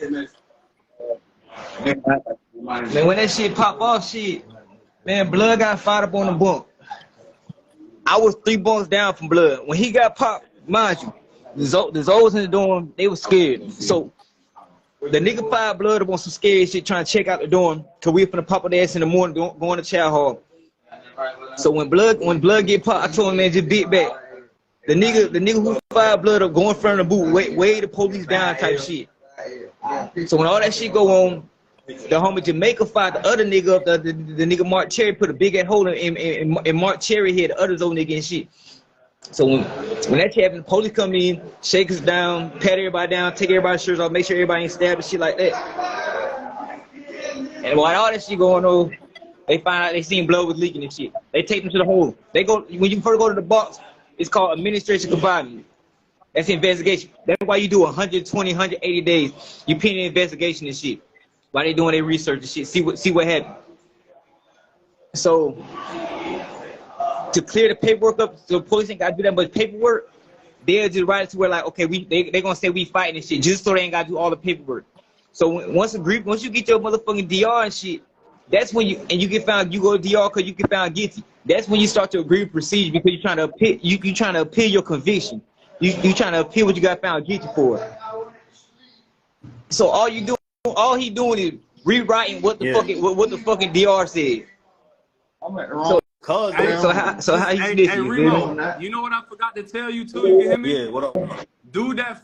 Man, when that shit pop off, shit, man, blood got fired up on the bunk. I was 3 bunks down from blood. When he got popped, mind you, the Zos in the dorm, they was scared. So the nigga fired blood up on some scared shit trying to check out the dorm, cause we finna pop their ass in the morning going to chow hall. So when blood get popped, I told him, man, just beat back. The nigga who fired blood up, go in front of the booth, weigh the police down type shit. So when all that shit go on, the homie Jamaica fired the other nigga up, the nigga Mark Cherry put a big ass hole in Mark Cherry head, the other old nigga and shit. So when that shit happened, the police come in, shake us down, pat everybody down, take everybody's shirts off, make sure everybody ain't stabbed and shit like that. And while all that shit going on, they find out they seen blood was leaking and shit. They take them to the hole. They go when you first go to the box, it's called administration confinement. That's investigation. That's why you do 120, 180 days. You pin an investigation and shit. While they doing their research and shit, see what happened. So to clear the paperwork up, so the police ain't gotta do that much paperwork. They'll just write it to where like, okay, they gonna say we fighting and shit, just so they ain't gotta do all the paperwork. So once you get your motherfucking DR and shit, that's when you get found, you go to DR because you get found guilty. That's when you start to agree procedure because you're trying to appeal. You trying to appeal your conviction. You trying to appeal what you got found guilty for. So all he doing is rewriting what the fucking DR said. I'm at the wrong. So how you snitching? Hey, Remo, you know what I forgot to tell you too? You can hear me? Yeah, what up? Dude, that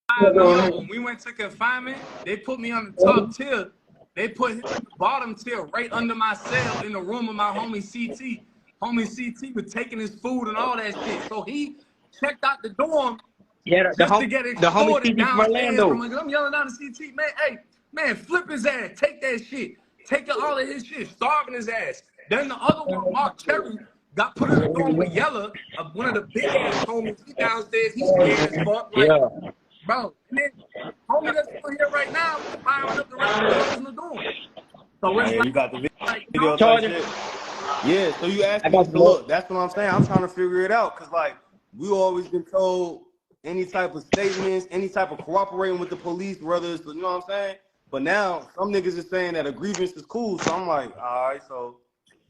fired me up. When we went to confinement, they put me on the top tier. They put him in the bottom tier right under my cell in the room of my homie CT. Homie CT was taking his food and all that shit. So he checked out the dorm just to get it sorted downstairs. I'm yelling down to CT, man, hey, man, flip his ass. Take that shit. Take all of his shit. Starving his ass. Then the other one, Mark Cherry, got put in the dorm with Yella, one of the big ass homies. He downstairs. He's scared as fuck. Like, bro. And then, homie that's on here right now is firing up the rest of the girls in the dorm. So it's Yeah, like, you got the you video know, type shit. Yeah, so you asked I me, got so look, that's what I'm saying. I'm trying to figure it out, because, like, we always been told any type of statements, any type of cooperating with the police, whether it's, you know what I'm saying? But now, some niggas is saying that a grievance is cool, so I'm like, all right, so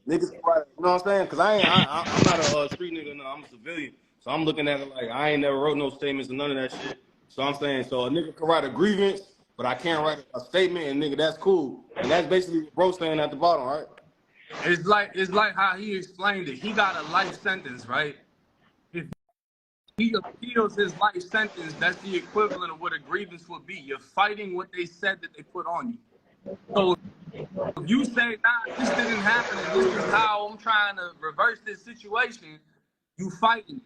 niggas, you know what I'm saying? Because I'm not a street nigga, no, I'm a civilian. So I'm looking at it like, I ain't never wrote no statements or none of that shit. So I'm saying, so a nigga can write a grievance, but I can't write a statement, and nigga, that's cool. And that's basically what bro's saying at the bottom, right? it's like how he explained it. He got a life sentence, right? If he appeals his life sentence, that's the equivalent of what a grievance would be. You're fighting what they said that they put on you. So if you say, nah, this didn't happen and this is how I'm trying to reverse this situation, you fighting.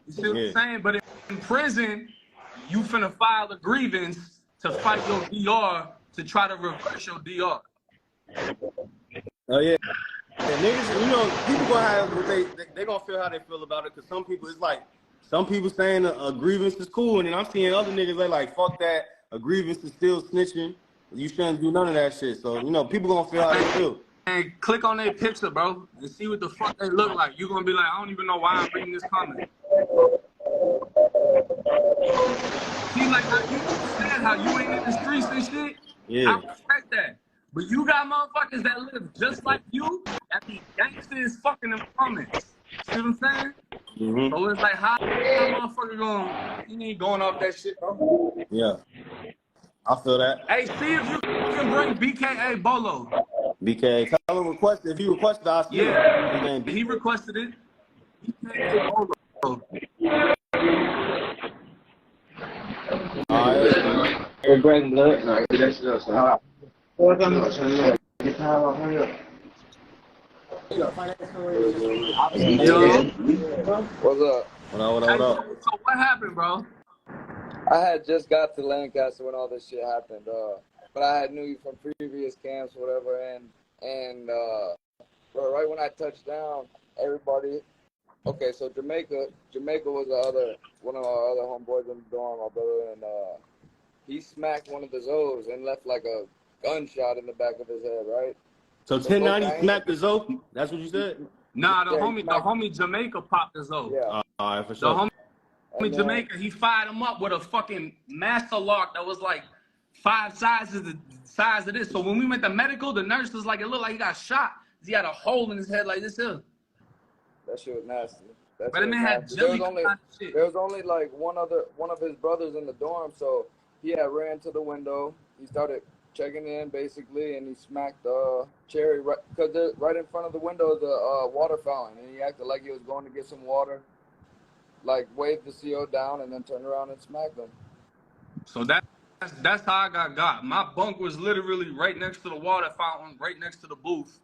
You see what I'm saying? But in prison, you finna file a grievance to fight your DR to try to reverse your DR. Oh yeah. Yeah, niggas, you know, people gonna have what they gonna feel how they feel about it, because some people, it's like, some people saying a grievance is cool, and then I'm seeing other niggas, they like, fuck that, a grievance is still snitching, you shouldn't do none of that shit. So, you know, people gonna feel how they feel. And click on their picture, bro, and see what the fuck they look like. You're gonna be like, I don't even know why I'm reading this comment. See, like how you said how you ain't in the streets and shit? Yeah. I respect that. But you got motherfuckers that live just like you, and the gangsters fucking them comments. See what I'm saying? Mm-hmm. So it's like, how motherfucker going, he ain't going off that shit, bro. Yeah. I feel that. Hey, see if you can bring BKA Bolo. BK, tell him request, if he requested, I'll see him. Yeah, His name he requested it. BKA Bolo. Alright. We're breaking blood. No, that's just what's up? Yo. What's up? What Hey, up? so what happened, bro? I had just got to Lancaster when all this shit happened, but I had knew you from previous camps, whatever, and bro, right when I touched down, everybody. Okay, so Jamaica was one of our other homeboys in the dorm, my brother, and he smacked one of the Zoes and left like a gunshot in the back of his head, right? So 1090 smacked the Zoe? That's what you said? Nah, the homie Jamaica popped his Zoe. Yeah. All right, for sure. The homie Jamaica, he fired him up with a fucking master lock that was like 5 sizes the size of this. So when we went to medical, the nurse was like, it looked like he got shot. He had a hole in his head like this here. That shit was nasty. But the man had jelly. There was only like one of his brothers in the dorm, so he had ran to the window. He started checking in basically, and he smacked Cherry because right in front of the window is a water fountain, and he acted like he was going to get some water, like waved the CO down, and then turned around and smacked him. So that's how I got. My bunk was literally right next to the water fountain, right next to the booth,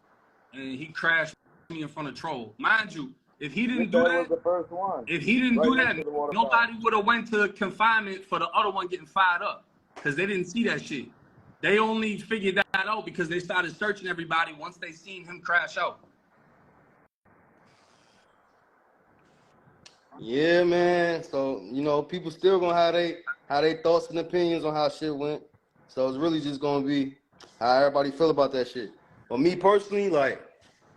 and he crashed me in front of Troll. Mind you, if he didn't do that, was the first one. If he didn't do that, nobody would have went to confinement for the other one getting fired up, because they didn't see that shit. They only figured that out because they started searching everybody once they seen him crash out. Yeah, man. So, you know, people still gonna have they thoughts and opinions on how shit went. So it's really just gonna be how everybody feel about that shit. But me personally, like,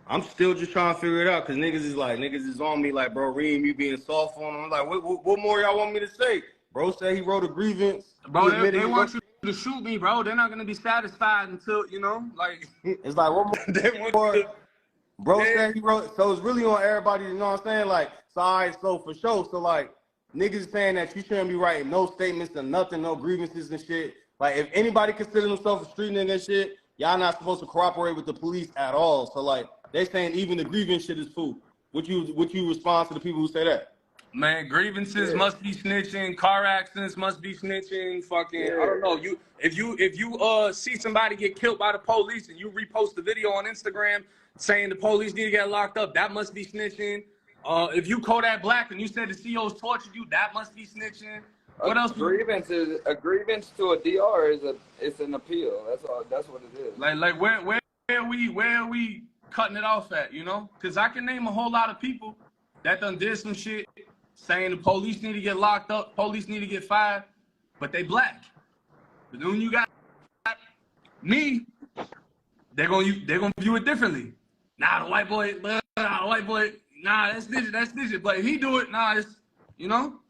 I'm still just trying to figure it out, because niggas is on me like, bro, Reem, you being soft on him. I'm like, what more y'all want me to say? Bro said he wrote a grievance. Bro, they want you to shoot me, bro. They're not gonna be satisfied until, you know, like it's like, what more? they want you to, bro said he wrote, so it's really on everybody, you know what I'm saying? Like, so all right, so for sure. So like, niggas saying that you shouldn't be writing no statements or nothing, no grievances and shit. Like, if anybody considers themselves a street nigga and shit, y'all not supposed to cooperate with the police at all. So like, they saying even the grievance shit is fool. What you respond to the people who say that? Man, grievances must be snitching. Car accidents must be snitching. Fucking, I don't know. If you see somebody get killed by the police and you repost the video on Instagram saying the police need to get locked up, that must be snitching. If you Kodak Black and you said the COs tortured you, that must be snitching. What else? A grievance to a DR it's an appeal. That's all. That's what it is. Like where are we cutting it off at? You know, because I can name a whole lot of people that done did some shit saying the police need to get locked up, police need to get fired. but they black. But then when you got me, they're gonna view it differently. Nah, the white boy, nah, that's snitching. But if he do it, nah, it's, you know?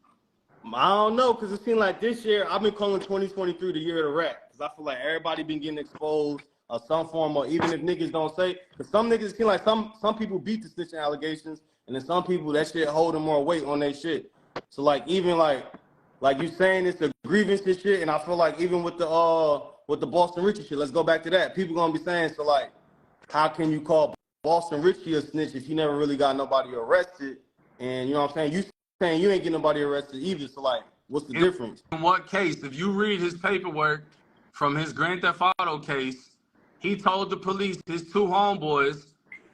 I don't know, because it seems like this year, I've been calling 2023 the year of the rat. Because I feel like everybody been getting exposed of some form, or even if niggas don't say, because some niggas seem like some people beat the snitching allegations, and then some people, that shit holding more weight on their shit. So like, even like you saying it's a grievance and shit, and I feel like even with the Boston Richie shit, let's go back to that. People gonna be saying, so like, how can you call Boston Richie a snitch if you never really got nobody arrested? And you know what I'm saying? You saying you ain't get nobody arrested either, so like, what's the difference? In what case? If you read his paperwork from his Grand Theft Auto case, he told the police his two homeboys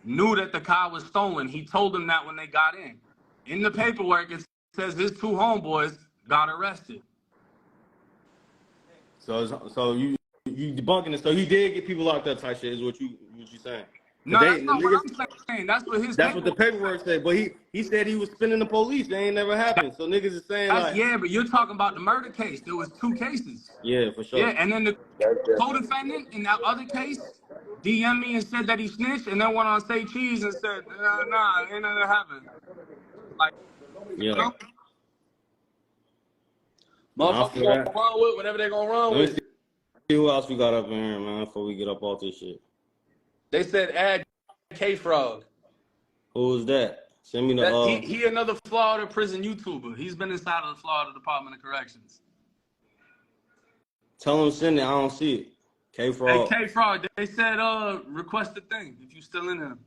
knew that the car was stolen. He told them that when they got in. In the paperwork, it says his two homeboys got arrested. So you debunking it. So he did get people locked up type shit is what you saying. No, that's not what I'm saying. That's what what the paperwork said. But he said he was spinning the police. That ain't never happened. So niggas is saying like, yeah, but you're talking about the murder case. There was 2 cases. Yeah, for sure. Yeah, and then the co-defendant in that other case DM'd me and said that he snitched, and then went on Say Cheese and said, nah, ain't nothing happened. Like, yeah. You know? Motherfuckers gonna run with whatever they gonna run with. See who else we got up in here, man, before we get up off this shit. They said add K-Frog. Who is that? Send me the he another Florida prison YouTuber. He's been inside of the Florida Department of Corrections. Tell him to send it. I don't see it. K-Frog. Hey, K-Frog, they said request a thing if you still in there.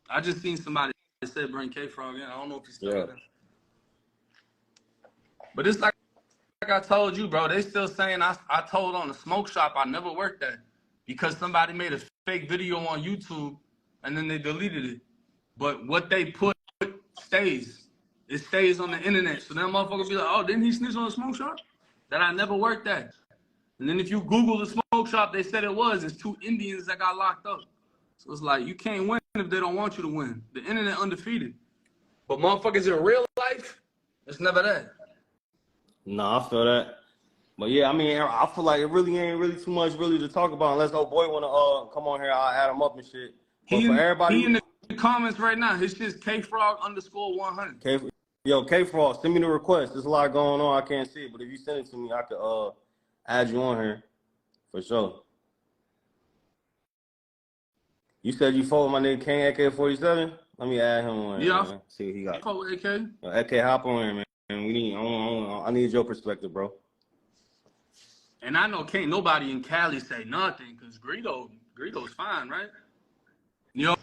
I just seen somebody that said bring K-Frog in. I don't know if he's still in there. But it's like I told you, bro, they still saying I told on the smoke shop I never worked at because somebody made a fake video on YouTube and then they deleted it. But what they put stays. It stays on the internet. So then motherfuckers be like, oh, didn't he snitch on the smoke shop? That I never worked at. And then if you Google the smoke shop, they said it's 2 Indians that got locked up. So it's like, you can't win if they don't want you to win. The internet undefeated. But motherfuckers in real life, it's never that. Nah, I feel that. But yeah, I mean, I feel like it really ain't really too much really to talk about unless old boy want to come on here, I'll add him up and shit. But for everybody, he in the comments right now, his shit's KFrog_100. K-Frog, send me the request. There's a lot going on. I can't see it, but if you send it to me, I could add you on here for sure. You said you follow my nigga King AK-47? Let me add him on here. Yeah. See what he got. Follow AK. AK, hop on here, man. I need your perspective, bro. And I know can't nobody in Cali say nothing because Greedo's fine, right? Yo,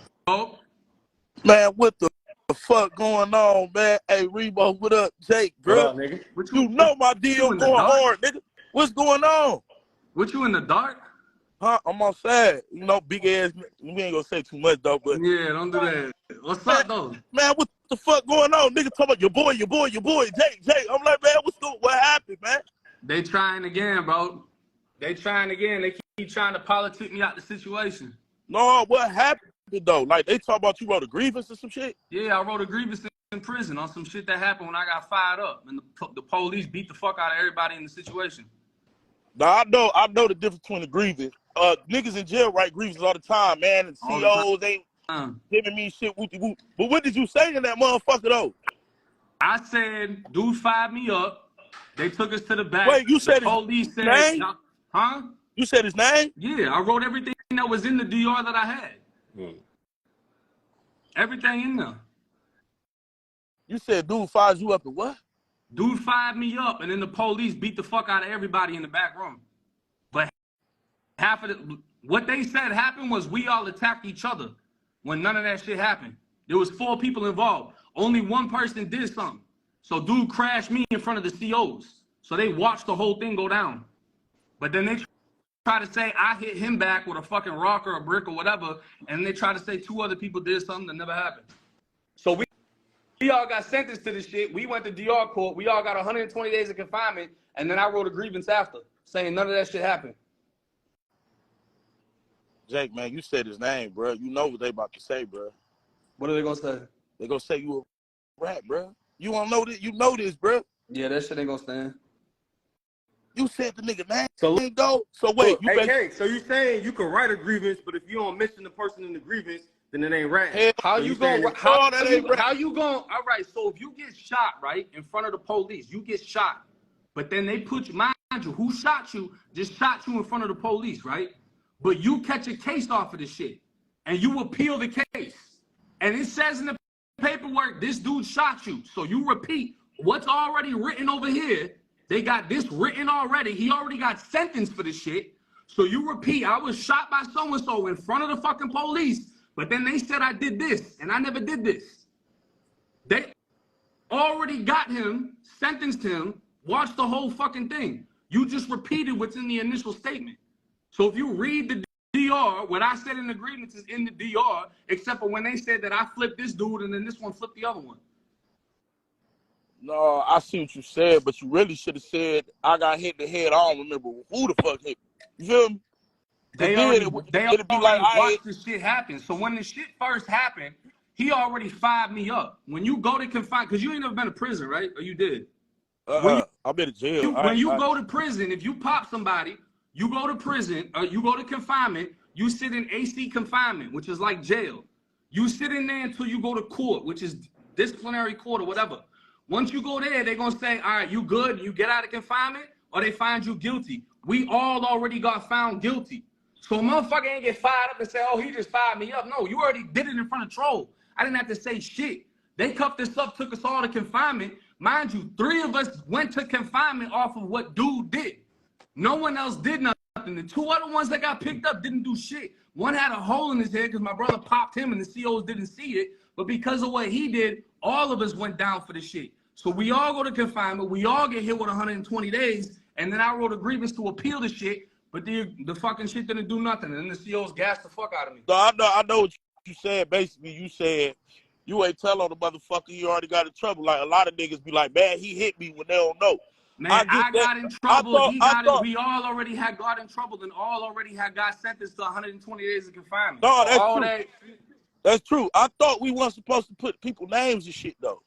man, what the fuck going on, man? Hey, Rebo, what up, Jake, bro? What up, nigga? You know my deal going hard, nigga. What's going on? What you in the dark? Huh? I'm outside. You know, big ass. We ain't gonna say too much though, but yeah, don't do that. What's up though? Man, what the fuck going on? Nigga talking about your boy, Jake. I'm like, man, what happened, man? They trying again, bro. They trying again. They keep trying to politic me out the situation. No, what happened though? Like they talk about you wrote a grievance or some shit? Yeah, I wrote a grievance in prison on some shit that happened when I got fired up and the police beat the fuck out of everybody in the situation. Now I know the difference between the grievance. Niggas in jail write grievances all the time, man, and COs ain't giving me shit. But what did you say to that motherfucker though? I said, dude fired me up. They took us to the back. Wait, you said his name? Huh? You said his name? Yeah, I wrote everything that was in the DR that I had. Everything in there. You said dude fires you up and what? Dude fired me up, and then the police beat the fuck out of everybody in the back room. But half of what they said happened was we all attacked each other when none of that shit happened. There was 4 people involved. Only one person did something. So dude crashed me in front of the COs. So they watched the whole thing go down. But then they try to say I hit him back with a fucking rock or a brick or whatever, and they try to say 2 other people did something that never happened. So we all got sentenced to this shit. We went to DR court. We all got 120 days of confinement, and then I wrote a grievance after, saying none of that shit happened. Jake, man, you said his name, bro. You know what they about to say, bro. What are they gonna say? They gonna say you a rat, bro. You don't know this. You know this, bro. Yeah, that shit ain't gonna stand. You said the nigga name. So though. So wait, you AK, so you saying you can write a grievance, but if you don't mention the person in the grievance, then it ain't right. Hell, How so you going? how you going? All right. So if you get shot right in front of the police, you get shot, but then they put you. Mind you, who shot you? Just shot you in front of the police, right? But you catch a case off of the shit, and you appeal the case, and it says in the paperwork this dude shot you. So you repeat what's already written over here. They got this written already. He already got sentenced for the shit. So you repeat, I was shot by so-and-so in front of the fucking police, but then they said I did this, and I never did this. They already got him, sentenced him, watched the whole fucking thing. You just repeated what's in the initial statement. So if you read the DR, what I said in the agreements is in the DR, except for when they said that I flipped this dude and then this one flipped the other one. No, I see what you said, but you really should have said I got hit in the head. I don't remember who the fuck hit me. You feel me? They already watched this shit happen. So when the shit first happened, he already fired me up. When you go to confine, because you ain't never been to prison, right? Or you did? I've been to jail. When you go to prison, if you pop somebody, you go to prison, or you go to confinement, you sit in AC confinement, which is like jail. You sit in there until you go to court, which is disciplinary court or whatever. Once you go there, they're going to say, all right, you good, you get out of confinement, or they find you guilty. We all already got found guilty. So a motherfucker ain't get fired up and say, oh, he just fired me up. No, you already did it in front of Troll. I didn't have to say shit. They cuffed us up, took us all to confinement. Mind you, 3 of us went to confinement off of what dude did. No one else did nothing. The 2 other ones that got picked up didn't do shit. One had a hole in his head because my brother popped him and the COs didn't see it. But because of what he did, all of us went down for the shit. So we all go to confinement. We all get hit with 120 days. And then I wrote a grievance to appeal the shit. But the fucking shit didn't do nothing. And then the COs gassed the fuck out of me. No, I know what you said. Basically, you said you ain't tell on the motherfucker you already got in trouble. Like, a lot of niggas be like, man, he hit me when they don't know. Man, I got in trouble. We all already had got in trouble and all already had got sentenced to 120 days of confinement. No, that's true. That's true. I thought we weren't supposed to put people names and shit, though.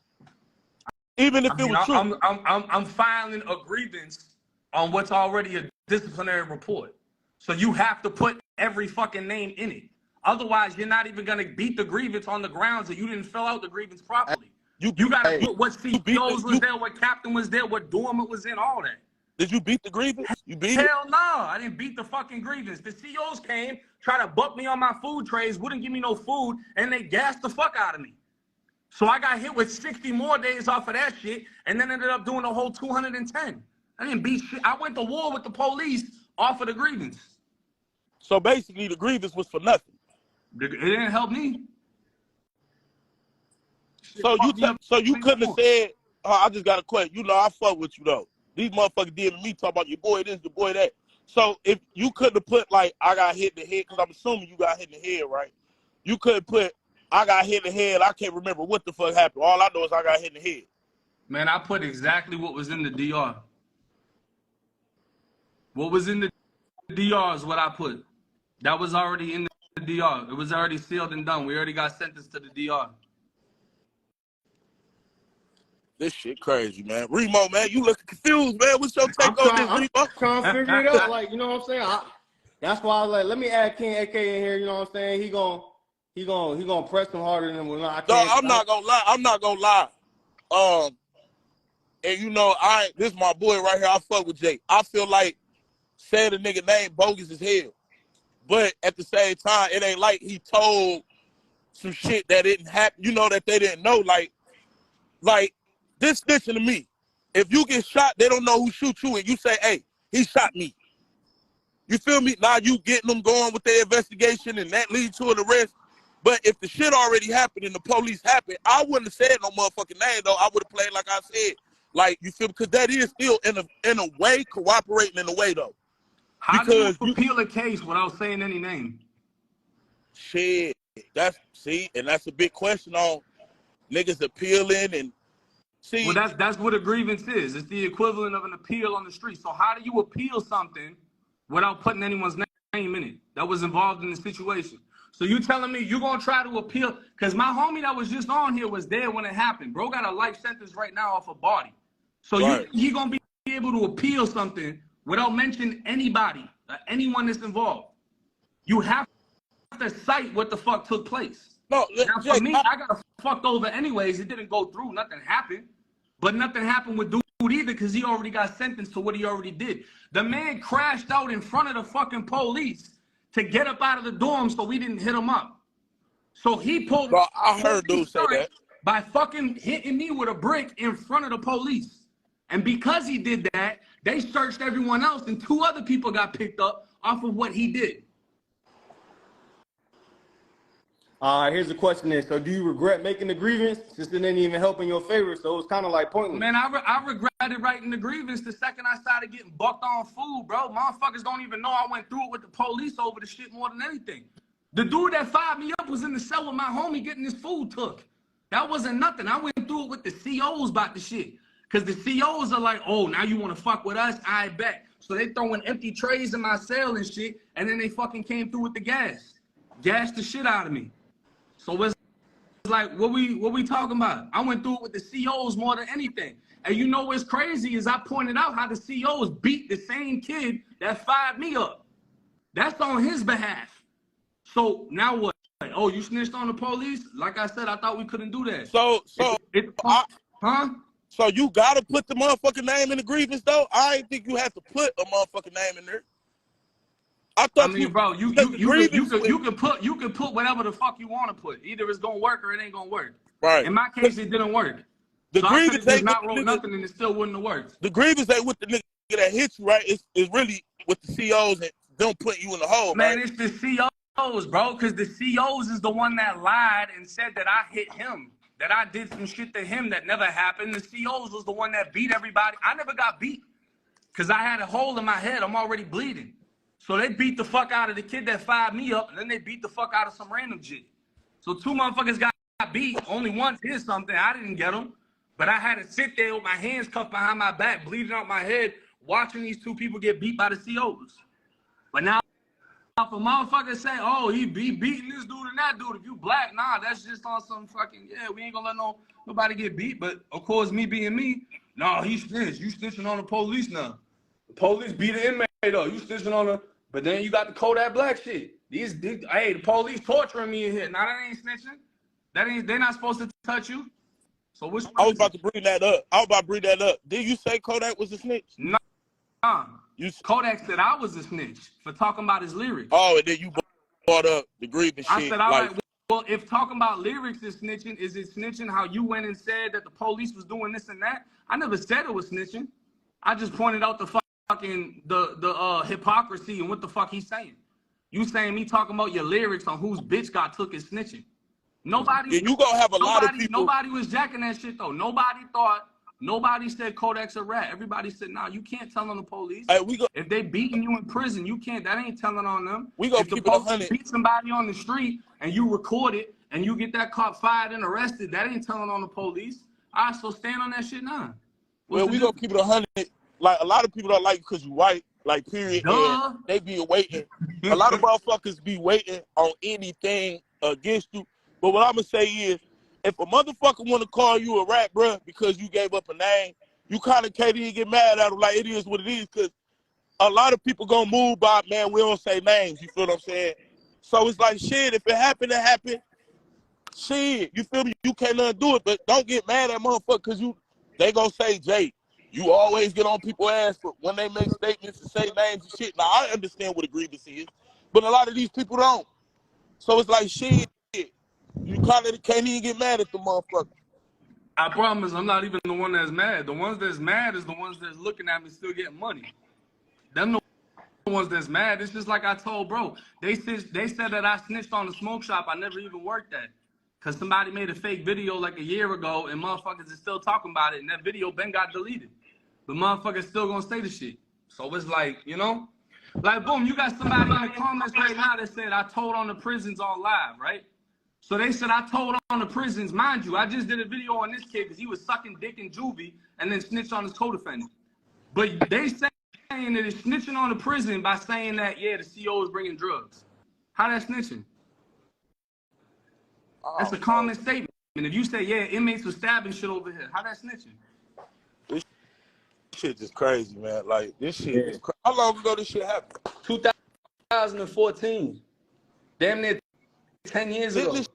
Even if it was true. I'm filing a grievance on what's already a disciplinary report. So you have to put every fucking name in it. Otherwise, you're not even going to beat the grievance on the grounds that you didn't fill out the grievance properly. You got to put what CEOs was there, what captain was there, what dorm it was in, all that. Did you beat the grievance? You beat it? Hell no, I didn't beat the fucking grievance. The CEOs came, tried to buck me on my food trays, wouldn't give me no food, and they gassed the fuck out of me. So I got hit with 60 more days off of that shit, and then ended up doing the whole 210. I didn't beat shit. I went to war with the police off of the grievance. So basically, the grievance was for nothing. It didn't help me. So you couldn't have said, oh, I just got a question. You know, I fuck with you, though. These motherfuckers did me talk about your boy this, your boy that. So if you couldn't have put, like, I got hit in the head, because I'm assuming you got hit in the head, right? You couldn't put, I got hit in the head. I can't remember what the fuck happened. All I know is I got hit in the head. Man, I put exactly what was in the DR. What was in the DR is what I put. That was already in the DR. It was already sealed and done. We already got sentenced to the DR. This shit crazy, man. Remo, man, you looking confused, man. What's your take on this, Remo? I'm trying to figure it out. Like, you know what I'm saying? That's why I was like, let me add King AK in here. You know what I'm saying? He gonna press him harder than when I can't. No, I'm not gonna lie. I'm not gonna lie. And you know, this is my boy right here. I fuck with Jake. I feel like saying the nigga name bogus as hell. But at the same time, it ain't like he told some shit that didn't happen, you know, that they didn't know. Like this snitching to me. If you get shot, they don't know who shoot you, and you say, hey, he shot me. You feel me? Now you getting them going with their investigation, and that leads to an arrest. But if the shit already happened and the police happened, I wouldn't have said no motherfucking name, though. I would have played like I said. Like, you feel me? Because that is still, in a way, cooperating in a way, though. How do you appeal a case without saying any name? Shit, that's a big question on niggas appealing and see. Well, that's what a grievance is. It's the equivalent of an appeal on the street. So how do you appeal something without putting anyone's name in it that was involved in the situation? So you telling me you're gonna try to appeal? Because my homie that was just on here was there when it happened. Bro got a life sentence right now off a body. So right. He gonna be able to appeal something without mentioning anybody, anyone that's involved. You have to cite what the fuck took place. No, now Jay, for me, I got fucked over anyways. It didn't go through. Nothing happened. But nothing happened with dude either because he already got sentenced to what he already did. The man crashed out in front of the fucking police to get up out of the dorm so we didn't hit him up. So he pulled. Bro, I heard dude say that. By fucking hitting me with a brick in front of the police. And because he did that, they searched everyone else and 2 other people got picked up off of what he did. All right, here's the question then. So do you regret making the grievance since it didn't even help in your favor? So it's kind of like pointless. Man, I regretted writing the grievance the second I started getting bucked on food, bro. Motherfuckers don't even know I went through it with the police over the shit more than anything. The dude that fired me up was in the cell with my homie getting his food took. That wasn't nothing. I went through it with the COs about the shit. Because the COs are like, oh, now you want to fuck with us? I bet. So they throwing empty trays in my cell and shit, and then they fucking came through with the gas. Gassed the shit out of me. So it's like, what we talking about? I went through it with the COs more than anything. And you know what's crazy is I pointed out how the COs beat the same kid that fired me up. That's on his behalf. So now what? Oh, you snitched on the police? Like I said, I thought we couldn't do that. So you gotta put the motherfucking name in the grievance though? I ain't think you have to put a motherfucking name in there. I mean, bro, you can put whatever the fuck you want to put. Either it's gonna work or it ain't gonna work. Right. In my case, it didn't work. The grievance ain't not wrote nothing and it still wouldn't have worked. The grievance ain't with the nigga that hit you, right? It's really with the COs and them putting you in the hole, man. Right? It's the COs, bro, because the COs is the one that lied and said that I hit him, that I did some shit to him that never happened. The COs was the one that beat everybody. I never got beat because I had a hole in my head. I'm already bleeding. So they beat the fuck out of the kid that fired me up, and then they beat the fuck out of some random shit. So 2 motherfuckers got beat. Only one did something. I didn't get them. But I had to sit there with my hands cuffed behind my back, bleeding out my head, watching these 2 people get beat by the COs. But now, if a motherfucker say, oh, he beating this dude and that dude, if you black, nah, that's just on some fucking, yeah, we ain't gonna let nobody get beat. But, of course, me being me, no, he snitched. You snitching on the police now. The police beat an inmate, though. You snitching on the... But then you got the Kodak Black shit. Hey, the police torturing me in here. Now that ain't snitching. They're not supposed to touch you. So which one? I was about to bring that up. Did you say Kodak was a snitch? No. Kodak said I was a snitch for talking about his lyrics. Oh, and then you brought up the grievance shit. I said, all right, well, if talking about lyrics is snitching, is it snitching how you went and said that the police was doing this and that? I never said it was snitching. I just pointed out the fucking the hypocrisy and what the fuck he's saying. You saying me talking about your lyrics on whose bitch got took is snitching. Nobody. Yeah, you gonna have a lot of people. Nobody was jacking that shit though. Nobody said Kodak's a rat. Everybody said, nah, you can't tell on the police. Hey, if they beating you in prison, you can't. That ain't telling on them. We gonna keep it 100. Beat somebody on the street and you record it and you get that cop fired and arrested, that ain't telling on the police. All right, so stand on that shit now. Well, we gonna keep it 100. Like, a lot of people don't like you because you white, like, period. And they be waiting. A lot of motherfuckers be waiting on anything against you. But what I'm going to say is, if a motherfucker want to call you a rat, bruh, because you gave up a name, you kind of can't even get mad at him. Like, it is what it is, because a lot of people going to move by, man, we don't say names. You feel what I'm saying? So it's like, shit, if it happened, it happened. Shit, you feel me? You can't undo it, but don't get mad at motherfucker because they going to say, Jay, you always get on people's ass for when they make statements and say names and shit. Now, I understand what a grievance is, but a lot of these people don't. So it's like, shit, you kind of can't even get mad at the motherfucker. I promise I'm not even the one that's mad. The ones that's mad is the ones that's looking at me still getting money. Them the ones that's mad. It's just like I told bro. They said that I snitched on the smoke shop. I never even worked that. Because somebody made a fake video like a year ago and motherfuckers is still talking about it and that video been got deleted. But motherfuckers still gonna say the shit. So it's like, you know? Like, boom, you got somebody in the comments right now that said I told on the prisons on live, right? So they said I told on the prisons. Mind you, I just did a video on this kid because he was sucking dick in juvie and then snitched on his co-defendant. But they saying that it's snitching on the prison by saying that, yeah, the CO is bringing drugs. How that snitching? That's a common statement. And if you say, yeah, inmates were stabbing shit over here, how that snitching? shit just crazy, man. Like, this shit Yeah. is crazy. How long ago this shit happened? 2014. Damn near 10 years ago. Did this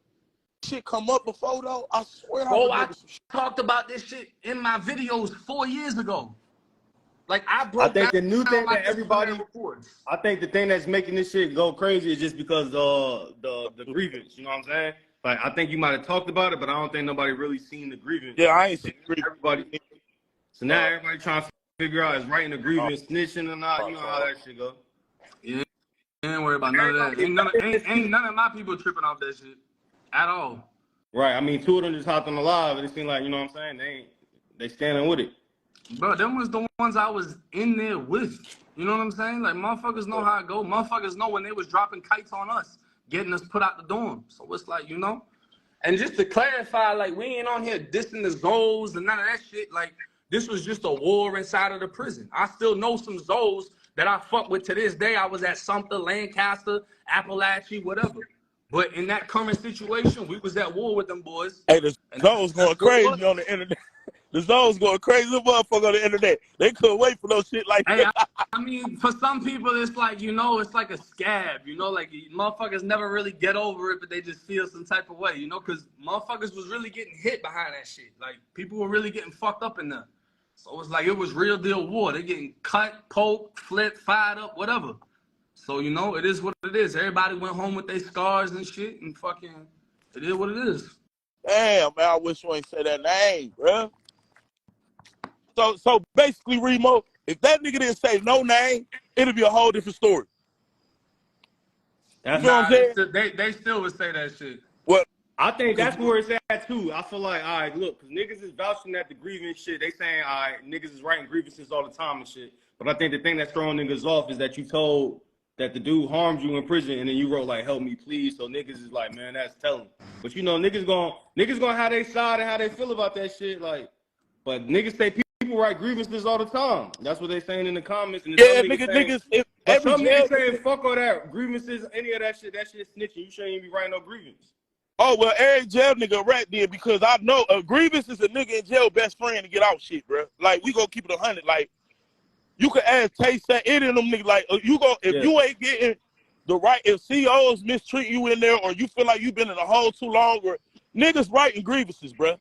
shit come up before, though? I swear Bro, I I remember some shit. talked about this shit in my videos 4 years ago. Like, I I think the new thing like that everybody, I think the thing that's making this shit go crazy is just because the grievance. You know what I'm saying? Like, I think you might have talked about it, but I don't think nobody really seen the grievance. Yeah, I ain't seen Everybody. So now everybody trying to figure out is writing the grievance, snitching or not. You know how that shit go. Yeah, ain't worry about none of that. Ain't none of my people tripping off that shit at all. Right. I mean, two of them just hopped on the live, and it seemed like, you know what I'm saying? They standing with it. Bro, them was the ones I was in there with. You know what I'm saying? Like, motherfuckers know how it go. Motherfuckers know when they was dropping kites on us, getting us put out the dorm. So it's like, you know? And just to clarify, like, we ain't on here dissing the Zoes and none of that shit. Like, this was just a war inside of the prison. I still know some Zoes that I fuck with to this day. I was at Sumter, Lancaster, Appalachia, whatever. But in that current situation, we was at war with them boys. Hey, the Zoes going crazy on the internet. The Zoes going crazy motherfucker on the internet. They couldn't wait for no shit like that. I mean, for some people, it's like, you know, it's like a scab, you know, like motherfuckers never really get over it, but they just feel some type of way, you know, because motherfuckers was really getting hit behind that shit. Like, people were really getting fucked up in there. So it's like, it was real deal war. They getting cut, poked, flipped, fired up, whatever. So, you know, it is what it is. Everybody went home with their scars and shit, and fucking, it is what it is. Damn, man, I wish you ain't say that name, bro. So basically, Remo, if that nigga didn't say no name, it'd be a whole different story. That's you know what I'm saying? They still would say that shit. Well, I think that's where it's at too. I feel like, all right, look, because niggas is vouching at the grievance shit. They saying, all right, niggas is writing grievances all the time and shit. But I think the thing that's throwing niggas off is that you told that the dude harmed you in prison, and then you wrote like, help me please. So niggas is like, man, that's telling. But you know, niggas gonna have their side and how they feel about that shit. Like, but niggas say people write grievances all the time. That's what they saying in the comments. And yeah, niggas. If every some niggas saying fuck all that grievances, any of that shit snitching. You shouldn't even be writing no grievance. Oh well, every jail nigga rat did because I know a grievance is a nigga in jail best friend to get out shit, bro. Like we gonna keep it 100. Like you can ask Tay that any of them niggas. Like you ain't getting the right, if CEOs mistreat you in there or you feel like you been in a hole too long, or niggas writing grievances, bro.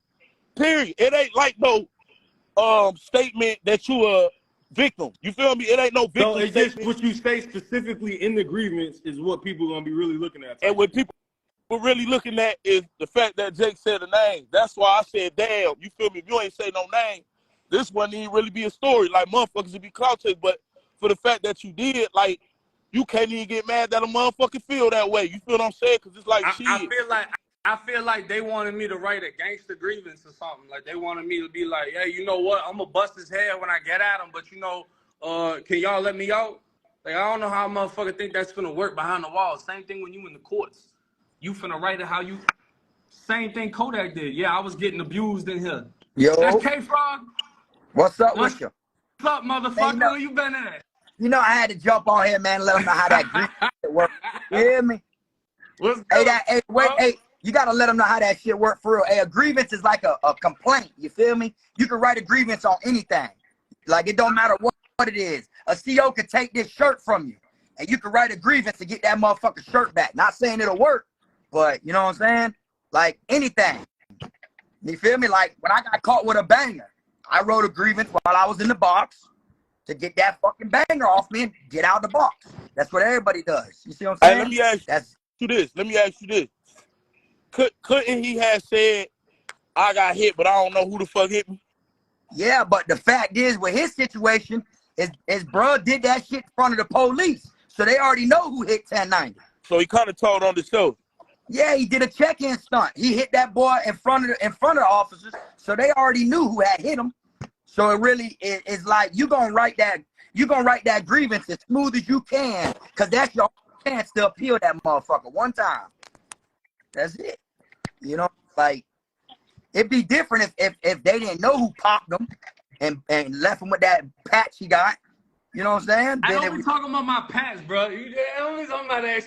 Period. It ain't like no statement that you a victim. You feel me? It ain't no victim. So it's just what you say specifically in the grievance is what people gonna be really looking at. And what people are really looking at is the fact that Jake said a name. That's why I said, damn, you feel me? If you ain't say no name, this wouldn't even really be a story. Like motherfuckers would be clout chased, but for the fact that you did, like you can't even get mad that a motherfucker feel that way. You feel what I'm saying? Because it's like shit. I feel like they wanted me to write a gangster grievance or something. Like they wanted me to be like, hey, you know what? I'm gonna bust his head when I get at him, but you know, can y'all let me out? Like I don't know how a motherfucker think that's gonna work behind the walls. Same thing when you in the courts. You finna write it how you. Same thing Kodak did. Yeah, I was getting abused in here. Yo, that's K-Frog. What's up with you? What's up, motherfucker? Where you been at? You know I had to jump on here, man, and let them know how that grievance works. You hear me? What's good? Hey, you gotta let them know how that shit work for real. Hey, a grievance is like a complaint. You feel me? You can write a grievance on anything. Like it don't matter what it is. A CO could take this shirt from you, and you can write a grievance to get that motherfucking shirt back. Not saying it'll work, but you know what I'm saying? Like anything. You feel me? Like when I got caught with a banger, I wrote a grievance while I was in the box to get that fucking banger off me and get out of the box. That's what everybody does. You see what I'm saying? Hey, let me ask you this. Couldn't he have said, I got hit, but I don't know who the fuck hit me? Yeah, but the fact is, with his situation, his bro did that shit in front of the police. So they already know who hit 1090. So he kind of told on the show. Yeah, he did a check-in stunt. He hit that boy in front of the officers. So they already knew who had hit him. So it really is like you gonna write that grievance as smooth as you can, cause that's your chance to appeal that motherfucker one time. That's it. You know, like it'd be different if they didn't know who popped them and left him with that patch he got. You know what I'm saying? I don't be talking about my patch, bro. You only talking about that.